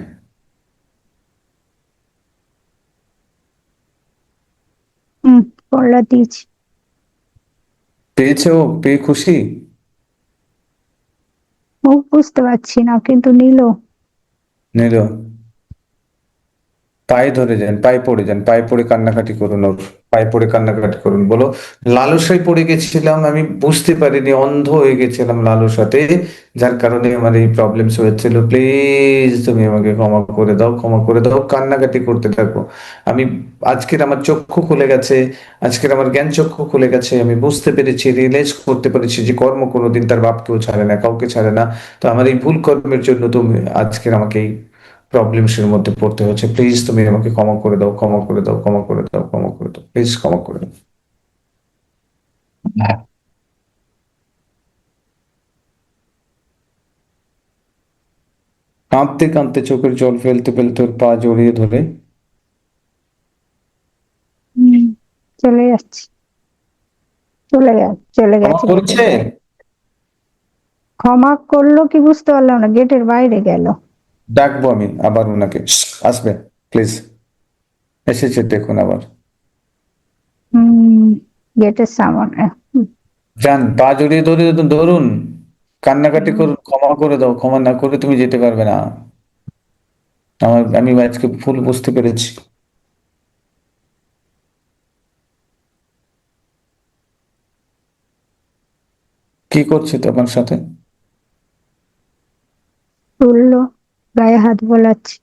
হম। করলা দিয়েছি। পেয়েছে ও, পেয়ে খুশি। মুখ বুঝতে পারছি না কিন্তু নিল। নিল। পায়ে ধরে যান, পায়ে পড়ে যান, পায়ে পড়ে কান্নাকাটি করুন ওর। পায়ে পড়ে কান্নাকাটি করুন, বলো লালসায় পড়ে গেছিলাম, আমি বুঝতে পারিনি, অন্ধ হয়ে গেছিলাম লালসাতে, যার কারণে আমার এই প্রবলেমস হয়েছিল, প্লিজ তুমি আমাকে ক্ষমা করে দাও, ক্ষমা করে দাও, কান্নাকাটি করতে থাকো। আমি আজকের আমার চক্ষু খুলে গেছে, আজকের আমার জ্ঞান চক্ষু খুলে গেছে, আমি বুঝতে পেরেছি, রিয়েলাইজ করতে পেরেছি যে কর্ম কোনোদিন তার বাপকেও ছাড়ে না, কাউকে ছাড়ে না। তো আমার এই ভুল কর্মের জন্য তুমি আজকের আমাকে এই প্রবলেমসের মধ্যে পড়তে হচ্ছে, প্লিজ তুমি আমাকে ক্ষমা করে দাও, ক্ষমা করে দাও, ক্ষমা করে দাও, ক্ষমা করে দাও, প্লিজ ক্ষমা করে দাও। হ্যাঁ। কাঁদতে কাঁদতে চোখের জল ফেলতে ফেলতে ওর পা জড়িয়ে ধরে। হম। চলে যাচ্ছে। চলে ক্ষমা গেছে গেটের করেছে। বাইরে। ক্ষমা করলো কি বুঝতে পারলাম না, গেটের বাইরে গেল। ডাকবো আমি আবার ওনাকে, আসবে প্লিজ। এসেছে দেখুন আবার। হম। গেটের সামনে। যান, পা জড়িয়ে ধরে ধরুন, কান্নাকাটি করুন, ক্ষমা করে দাও, ক্ষমা না করে তুমি যেতে পারবে না। আমি আজকে ভুল বুঝতে পেরেছি। কি করছে তোমার সাথে? তুললো। গায়ে হাত বোলাচ্ছে।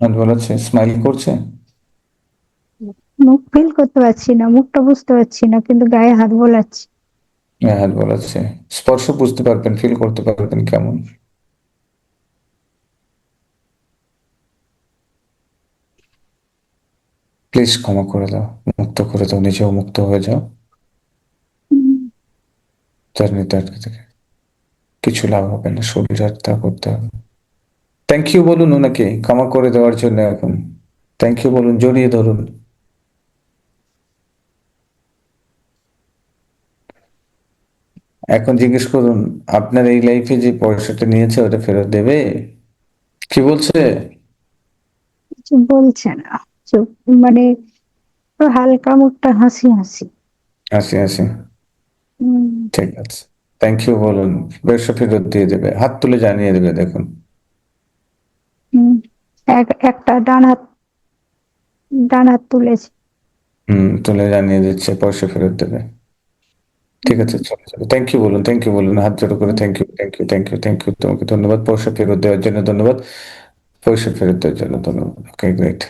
আর বলেছে, স্মাইল করছে। মুখ ফিল করতে পারছি না, মুখটা বুঝতে পারছি না, কিন্তু গায়ে হাত বোলাচ্ছে। হ্যাঁ বলেছে। স্পর্শ বুঝতে পারবেন, ফিল করতে পারবেন কেমন। প্লিজ ক্ষমা করে দাও, মুক্ত করে দাও, নিজেও মুক্ত হয়ে যাও। উম, জার্নিতে আটকে থেকে কিছু লাভ হবে না, শরীর আর তা করতে হবে। থ্যাংক ইউ বলুন ওনাকে ক্ষমা করে দেওয়ার জন্য এখন। থ্যাংক ইউ বলুন, জড়িয়ে ধরুন। এখন জিজ্ঞেস করুন, আপনার এই লাইফে যে পয়সাটা নিয়েছে ওটা ফেরত দেবে? কি বলছে? কিছু বলছে না। চুপ। মানে একটু হালকা মুখটা হাসি হাসি। হাসি হাসি। উম, ঠিক আছে। থ্যাংক ইউ বলুন। পয়সা ফেরত দিয়ে দেবে, হাত তুলে জানিয়ে দেবে দেখুন। উম, একটা ডান হাত তুলেছে। তুলে জানিয়ে দিচ্ছে পয়সা ফেরত দেবে। ঠিক আছে, উম, চলো চলো, থ্যাংক ইউ বলুন, থ্যাংক ইউ বলুন, হাত জোড়ো করে thank you, thank you, thank you, thank you, তোমাকে ধন্যবাদ, পয়সা ফেরত দেওয়ার জন্য ধন্যবাদ, পয়সা ফেরত দেওয়ার জন্য ধন্যবাদ। ওকে, গ্রেট।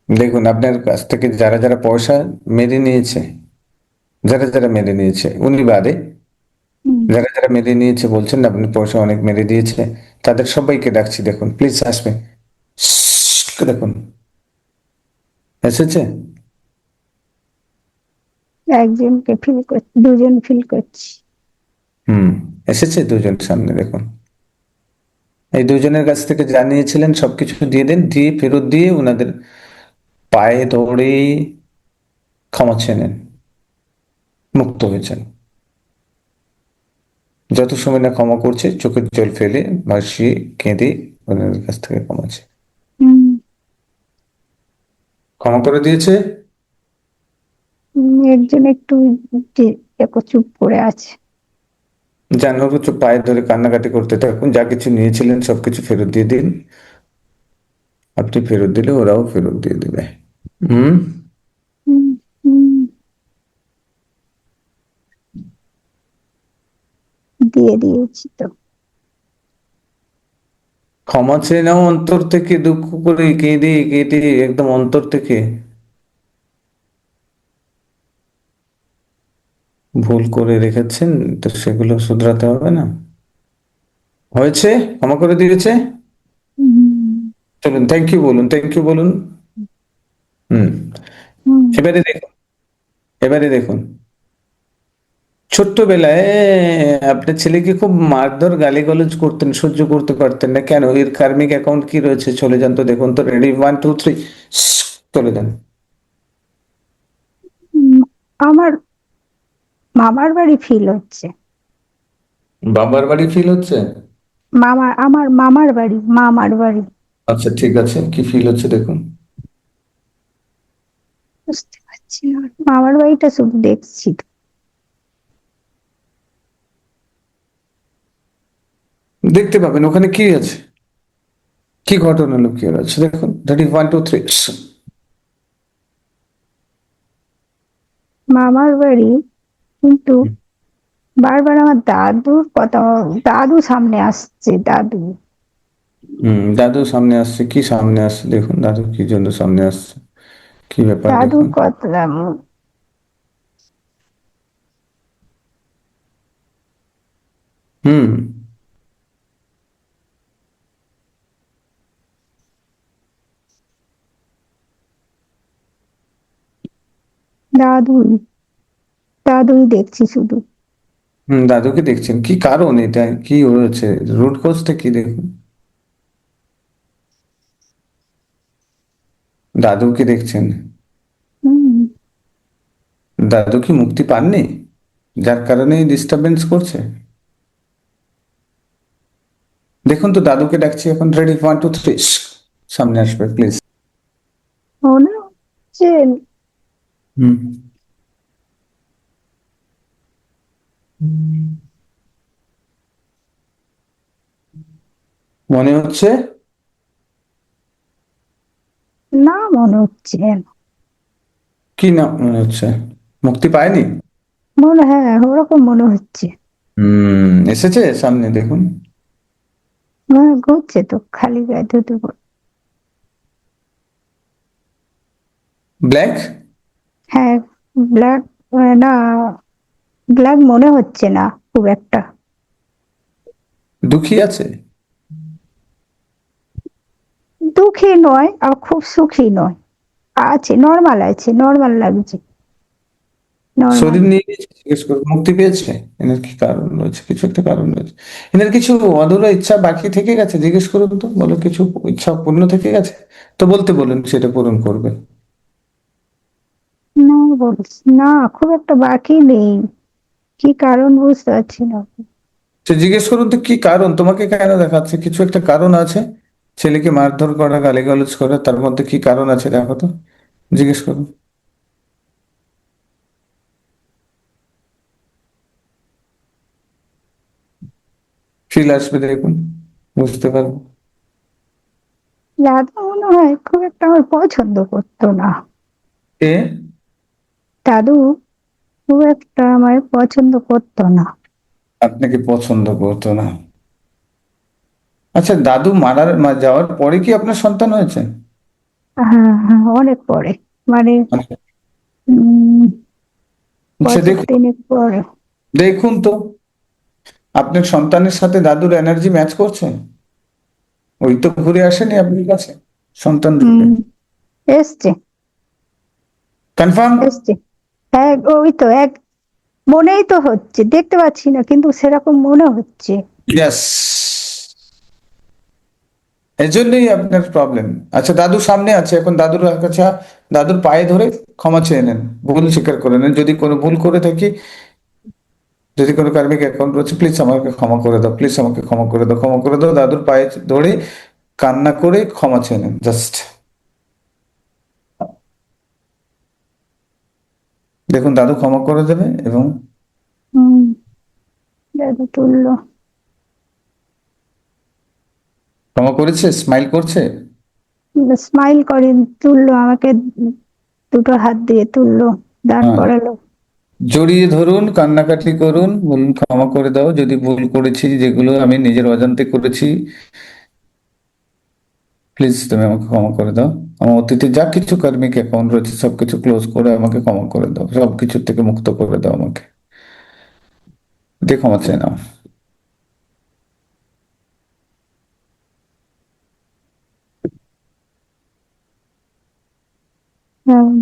দেখুন আপনার কাছ থেকে যারা যারা পয়সা মেরে নিয়েছে, যারা যারা মেরে নিয়েছে উনি বাদে, উম, যারা যারা মেরে নিয়েছে বলছেন না আপনি পয়সা অনেক মেরে দিয়েছে, তাদের সবাইকে ডাকছি দেখুন, প্লিজ আসবে। দেখুন এসেছে। একজনকে ফিল করছি, দুজন ফিল করছি। হুম। এসেছে দুজন সামনে দেখুন। এই দুজনের কাছ থেকে যা নিয়েছিলেন সবকিছু দিয়ে দেন, দিয়ে ফেরত দিয়ে ওনাদের পায়ে ধরে ক্ষমা চেয়ে নেন, মুক্ত হয়েছেন। যত সময় না ক্ষমা করছে চোখের জল ফেলে ভাসিয়ে কেঁদে ওনাদের কাছ থেকে ক্ষমা চেয়ে উম, ক্ষমা করে দিয়েছে। একজন একটু যে দেখো চুপ করে আছে। জানোর হচ্ছে পায়ে ধরে কান্নাকাটি করতে থাকুন, যা কিছু নিয়েছিলেন সবকিছু ফেরত দিয়ে দিন। আপনি ফেরত দিলে ওরাও ফেরত দিয়ে দেবে। হুম। উম, উম, দিয়ে দিয়েছি তো। ক্ষমা চেয়ে নাও অন্তর থেকে, দুঃখ করে কেঁদে কেটে একদম অন্তর থেকে। ভুল করে রেখেছেন তো সেগুলো শুধরাতে হবে না? হয়েছে? ক্ষমা করে দিয়েছে? হুম, চলুন, থ্যাংক ইউ বলুন, থ্যাংক ইউ বলুন। হুম। হুম, এবারে দেখুন, এবারে দেখুন, ছোট্টবেলায় আপনার ছেলেকে খুব মারধর গালিগালাজ করতেন, সহ্য করতে পারতেন না কেন? এর কার্মিক অ্যাকাউন্ট কি রয়েছে? চলে যান তো, দেখুন তো। রেডি, 1 2 3, চলে যান। হুম, আমার মামার বাড়ি ফিল হচ্ছে। বাবার বাড়ি ফিল হচ্ছে? আমার মামার বাড়ি। আচ্ছা, ঠিক আছে, কি ফিল হচ্ছে দেখুন। বুঝতে পারছি না, মামার বাড়িটা শুধু দেখছি। দেখতে পাবেন ওখানে কি আছে, কি ঘটনা লুকিয়ে রয়েছে দেখুন। রেডি, 1 2 3। মামার বাড়ি, কিন্তু বারবার আমার দাদুর কথা, দাদু সামনে আসছে, দাদু। দাদু সামনে আসছে? কি সামনে আসছে দেখুন, দাদু কি জন্য সামনে আসছে, কি ব্যাপার দাদুর দেখুন। কথা, হুম। দাদুই দাদুই দেখছি শুধু। দাদুকে দেখছেন, কি কারণ, এটা কি হয়েছে, রুট কজটা কি দেখুন। দাদুকে দেখছেন? হুম, দাদু কি মুক্তি পাননি, যার কারণে ডিস্টারবেন্স করছে? দেখুন তো, দাদুকে ডাকছি এখন। রেডি, 1 2 3, সামনে আসবে প্লিজ। মনে হচ্ছে। হুম। মনে হচ্ছে? না, মনে হচ্ছে। কি না মনে হচ্ছে? মুক্তি পায়নি? হ্যাঁ, ওরকম মনে হচ্ছে। এসেছে সামনে দেখুন। হ্যাঁ, ঘুরছে তো, খালি গায়ে ধুতে পড়ে। ব্ল্যাক? হ্যাঁ, ব্ল্যাক। না, ব্ল্যাক মনে হচ্ছে না খুব একটা। দুঃখী আছে? দুঃখী নয়, আর খুব সুখী নয়। আছে, নর্মাল আছে, নর্মাল লাগছে, নর্মাল। শরীর নিয়ে গেছে, জিজ্ঞেস করো মুক্তি পেয়েছে? এনার কি কারণ রয়েছে? কিছু একটা কারণ রয়েছে। এনার কিছু অধুরা ইচ্ছা বাকি থেকে গেছে, জিজ্ঞেস করুন তো, বলো কিছু ইচ্ছা পূর্ণ থেকে গেছে তো বলতে বলুন, সেটা পূরণ করবে। না, বলছি না, খুব একটা বাকি নেই। কি কারণ বুঝতে পারছি না। সে জিজ্ঞেস করুন তো, কি কারণ তোমাকে কেন দেখাচ্ছে, কিছু একটা কারণ আছে। ছেলেকে মারধর করা, গালিগালাজ করা, তার মধ্যে কি কারণ আছে দেখো তো, জিজ্ঞেস করুন। ফিল আসবে দেখুন, বুঝতে পারবো। দাদা মনে হয় খুব একটা আমার পছন্দ করতো না। এ, দাদু খুব একটা আমায় পছন্দ করতো না। আপনাকে পছন্দ করতো না? আচ্ছা, দাদু যাওয়ার পরে কি আপনার সন্তান হয়েছে? হ্যাঁ, হ্যাঁ, অনেক পরে, মানে আচ্ছা। উম আচ্ছা, বছর দেখুন, তিনেক পরে। দেখুন তো, আপনার সন্তানের সাথে দাদুর এনার্জি ম্যাচ করছে? ওই তো ঘুরে আসেনি আপনার কাছে সন্তান রূপে? হম, এসছে, কনফার্ম? এসছে। ওই তো মনেই তো হচ্ছে, দেখতে পাচ্ছি না, কিন্তু সেরকম মনে হচ্ছে। ইয়েস, এজন্যই আপনার প্রবলেম। আচ্ছা, দাদু সামনে আছে এখন, দাদুর কাছে দাদুর পায়ে ধরে ক্ষমা চেয়ে নেন, ভুল স্বীকার করে নেন। যদি কোনো ভুল করে থাকি, যদি কোনো কার্মিক অ্যাকাউন্ট রয়েছে, প্লিজ আমাকে ক্ষমা করে দাও, প্লিজ আমাকে ক্ষমা করে দাও, ক্ষমা করে দাও। দাদুর পায়ে ধরে কান্না করে ক্ষমা চেয়ে নেন, জাস্ট। দেখুন, দাদু ক্ষমা করে দেবে। এবং হম, দাদু তুললো। ক্ষমা করেছে, স্মাইল করছে। স্মাইল করে তুললো আমাকে, দুটো হাত দিয়ে তুললো, দাঁড় হ্যাঁ, করালো। জড়িয়ে ধরুন, কান্নাকাটি করুন, বলুন ক্ষমা করে দাও, যদি ভুল করেছি, যেগুলো আমি নিজের অজান্তে করেছি, প্লিজ তুমি আমাকে ক্ষমা করে দাও। আমার অতীতে যা কিছু কার্মিক অ্যাকাউন্ট রয়েছে সবকিছু ক্লোজ করে আমাকে ক্ষমা করে দাও, সবকিছু থেকে মুক্ত করে দাও আমাকে। দিয়ে ক্ষমা চেয়ে নাও।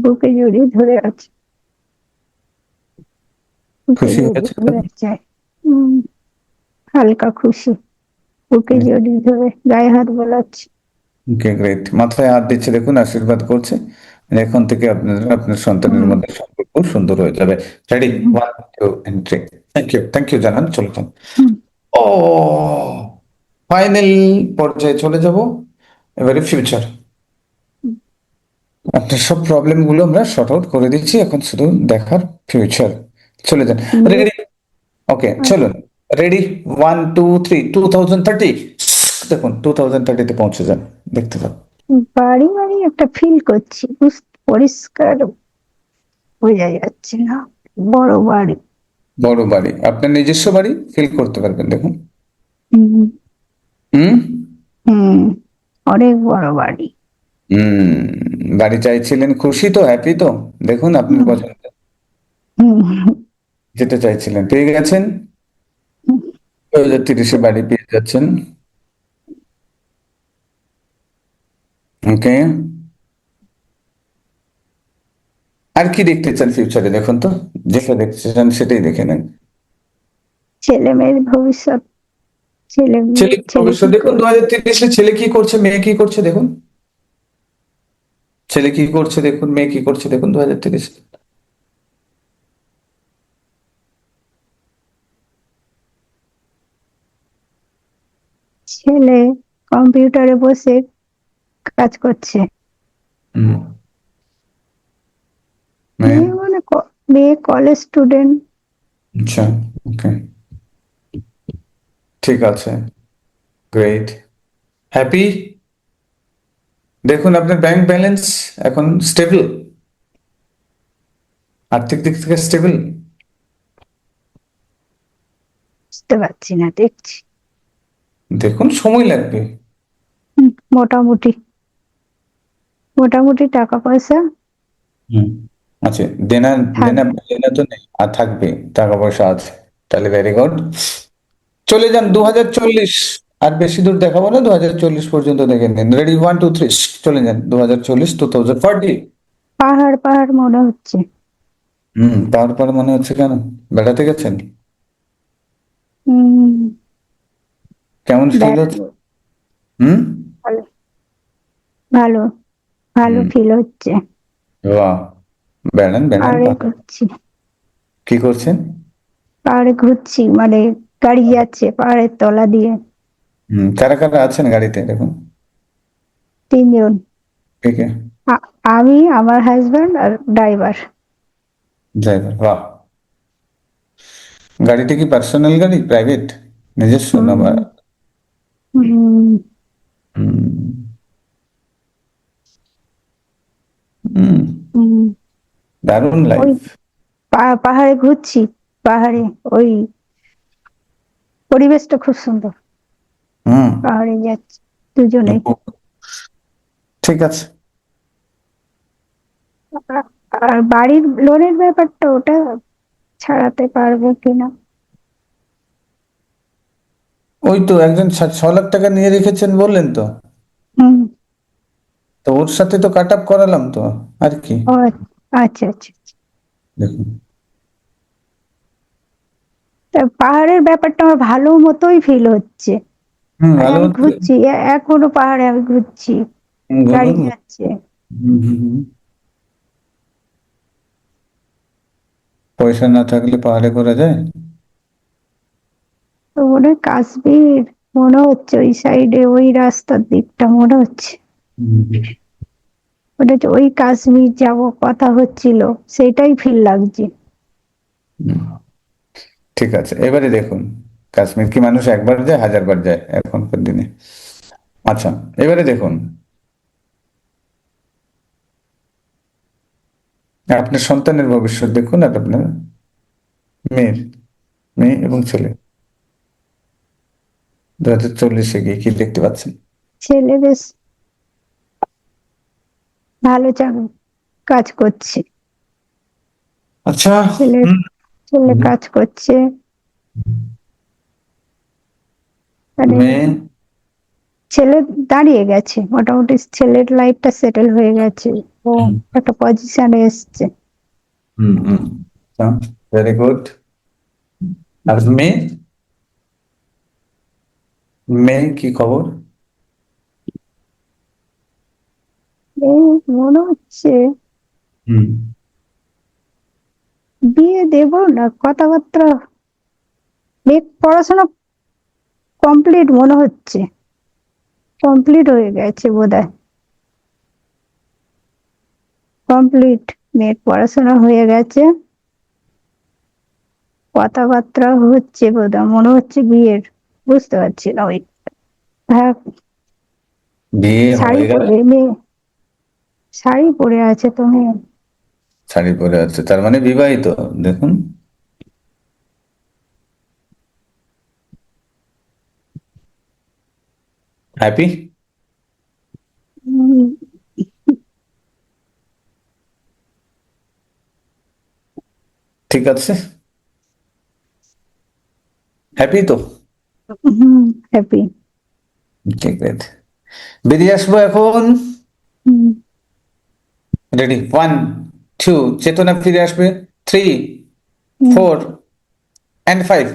বুকে জড়িয়ে ধরে আছে, বুকে খুশি জড়িয়ে হয়েছে তো? ধরে আছে। উম, হালকা খুশি, বুকে জড়িয়ে ধরে গায়ে হাত বোলাচ্ছে। ওকে, গ্রেট। মাথায় হাত দিচ্ছে, দেখুন আশীর্বাদ করছে। এখন থেকে আপনার সন্তানের হুম, মধ্যে সম্পর্ক সুন্দর হয়ে যাবে। Ready, hmm, 1 2 3। থ্যাংক ইউ জানান, চলে যান। হুম। ও, ফাইনাল পর্যায়ে চলে যাব। এবারে ফিউচার। আপনার সব প্রবলেম গুলো আমরা শর্ট আউট করে দিচ্ছি, এখন শুধু দেখার ফিউচার। চলে যান। রেডি, ওকে চলুন। রেডি, 1 2 3। 2030, দেখুন 2030-তে পৌঁছে যান, দেখতে পান। বাড়ি বাড়ি একটা ফিল করছি, পরিষ্কার বোঝা যাচ্ছে না। বড় বাড়ি। বড় বাড়ি, আপনার নিজস্ব বাড়ি ফিল করতে পারবেন, দেখুন। হুম, হুম। হুম, অনেক বড় বাড়ি। হুম। বাড়ি চাইছিলেন, খুশি তো, হ্যাপি তো? দেখুন আপনার হুম, পছন্দ, হুম, যেটা চাইছিলেন পেয়ে গেছেন। হুম। 2030-এ বাড়ি পেয়ে যাচ্ছেন। ওকে। আর কি দেখতে চান ফিউচারে, দেখুন তো। যেটা দেখতে চান সেটাই দেখে নেন। ছেলে মেয়ের ভবিষ্যৎ। ছেলে মেয়ে, ছেলে ছেলে অবশ্য কি দেখুন, করে? 2030-এ ছেলে কি করছে, মেয়ে কি করছে দেখুন। ছেলে কি করছে দেখুন, মেয়ে কি করছে দেখুন 2030-এ। ছেলে কম্পিউটারে বসে কাজ করছে। হুম। মেয়ে। মেয়ে মানে মেয়ে কলেজ স্টুডেন্ট। আচ্ছা, ওকে, ঠিক আছে, গ্রেট। হ্যাপি। দেখুন আপনার ব্যাংক ব্যালেন্স এখন স্টেবল, আর্থিক দিক থেকে স্টেবল। বুঝতে পারছি না, দেখছি। দেখুন সময় লাগবে। মোটামুটি, মোটামুটি টাকা পয়সা হুম। আছে। দেনা, দেনা থাকবে। দেনা তো নেই, আর থাকবে, টাকা পয়সা আছে, তাহলে ভেরি গুড। চলে যান 2040। আর বেশি দূর দেখাবো না, 2040 পর্যন্ত দেখে নিন। রেডি, 1 2 3, চলে যান 2040, 2040। পাহাড় পাহাড় মনে হচ্ছে। পাওয়ার পর মনে হচ্ছে কেন? বেড়াতে গেছেন? হম। কেমন ফিল হচ্ছে? বেড়াবো। হুম। ভালো, ভালো, ভালো হুম। ফিল হচ্ছে। বাহ, বেড়ান বেড়ান, পাহাড়ে ঘুরছি, কি করছেন? পাহাড়ে ঘুরছি মানে গাড়ি যাচ্ছে পাহাড়ের তলা দিয়ে। কারা কারা আছেন গাড়িতে দেখুন। 3 জন। ঠিক আছে। আমি, আমার হাজবেন্ড আর ড্রাইভার। ড্রাইভার, বাহ। গাড়িটা কি পার্সোনাল গাড়ি, প্রাইভেট, নিজস্ব না হুম, হুম, হুম, হুম, হুম। দারুণ ওই লাইফ। পাহাড়ে ঘুরছি, পাহাড়ে ওই পরিবেশটা খুব সুন্দর। হুম। পাহাড়ে যাচ্ছি দুজনেই। ঠিক আছে। আর বাড়ির লোনের ব্যাপারটা ওটা ছাড়াতে পারবো কিনা। ওই তো একজন 6 লাখ টাকা নিয়ে রেখেছেন বললেন তো। হুম। তো ওর সাথে তো কাট আপ করালাম তো, আর কি। ও আচ্ছা, আচ্ছা। দেখুন। তা পাহাড়ের ব্যাপারটা আমার ভালো মতোই ফিল হচ্ছে। মানে ভালো আমি হচ্ছে। ঘুরছি, এখনো পাহাড়ে আমি ঘুরছি, গাড়ি বলুন। যাচ্ছে। হুম। পয়সা না থাকলে পাহাড়ে করা যায়? তো মনে হয় কাশ্মীর মনে হচ্ছে, ওই সাইডে ওই রাস্তার দিকটা মনে হচ্ছে। হুম। ওটা হচ্ছে ওই কাশ্মীর যাব কথা হচ্ছিল, সেটাই ফিল লাগছে। হুম। ঠিক আছে, এবারে দেখুন। কাশ্মীর কি মানুষ একবার যায়, 1000 বার যায় এখনকার দিনে? আচ্ছা, এবারে দেখুন। আপনার সন্তানের ভবিষ্যৎ দেখুন, আর আপনার মেয়ের, মেয়ে এবং ছেলে 2040-এ গিয়ে কি দেখতে পাচ্ছেন? ছেলে বেশ ভালো কাজ করছে। আচ্ছা। ছেলে, হুম। ছেলে হুম। কাজ করছে মানে। মেয়ে। ছেলে দাঁড়িয়ে গেছে মোটামুটি, ছেলের লাইফটা সেটেল হয়ে গেছে। ও একটা পজিশনে এসছে। হুম হুম, ভেরি গুড। আর মেয়ে, মেয়ে কি খবর? এই মনে হচ্ছে হুম, বিয়ে দেব না, কথাবার্তা, মেয়ে পড়াশোনা কমপ্লিট মনে হচ্ছে, কমপ্লিট হয়ে গেছে বোধহয়, কমপ্লিট, মেয়ের পড়াশোনা হয়ে গেছে, কথাবার্তা হচ্ছে বোধহয়, মনে হচ্ছে বিয়ের, বুঝতে পারছি না ওই। হ্যাঁ, বিয়ে শাড়ি হয়ে গেল? পরে মেয়ে, শাড়ি পরে আছে তো মেয়ে। শাড়ি পরে আছে, তার মানে বিবাহিত। দেখুন, হ্যাপি। উম, ঠিক আছে, হ্যাপি তো। হুম, হ্যাপি। ঠিক আছে, বেরিয়ে আসবো এখন। হুম, রেডি, 1 2, চেতনা ফিরে আসবে, 3 হুম। 4 and 5।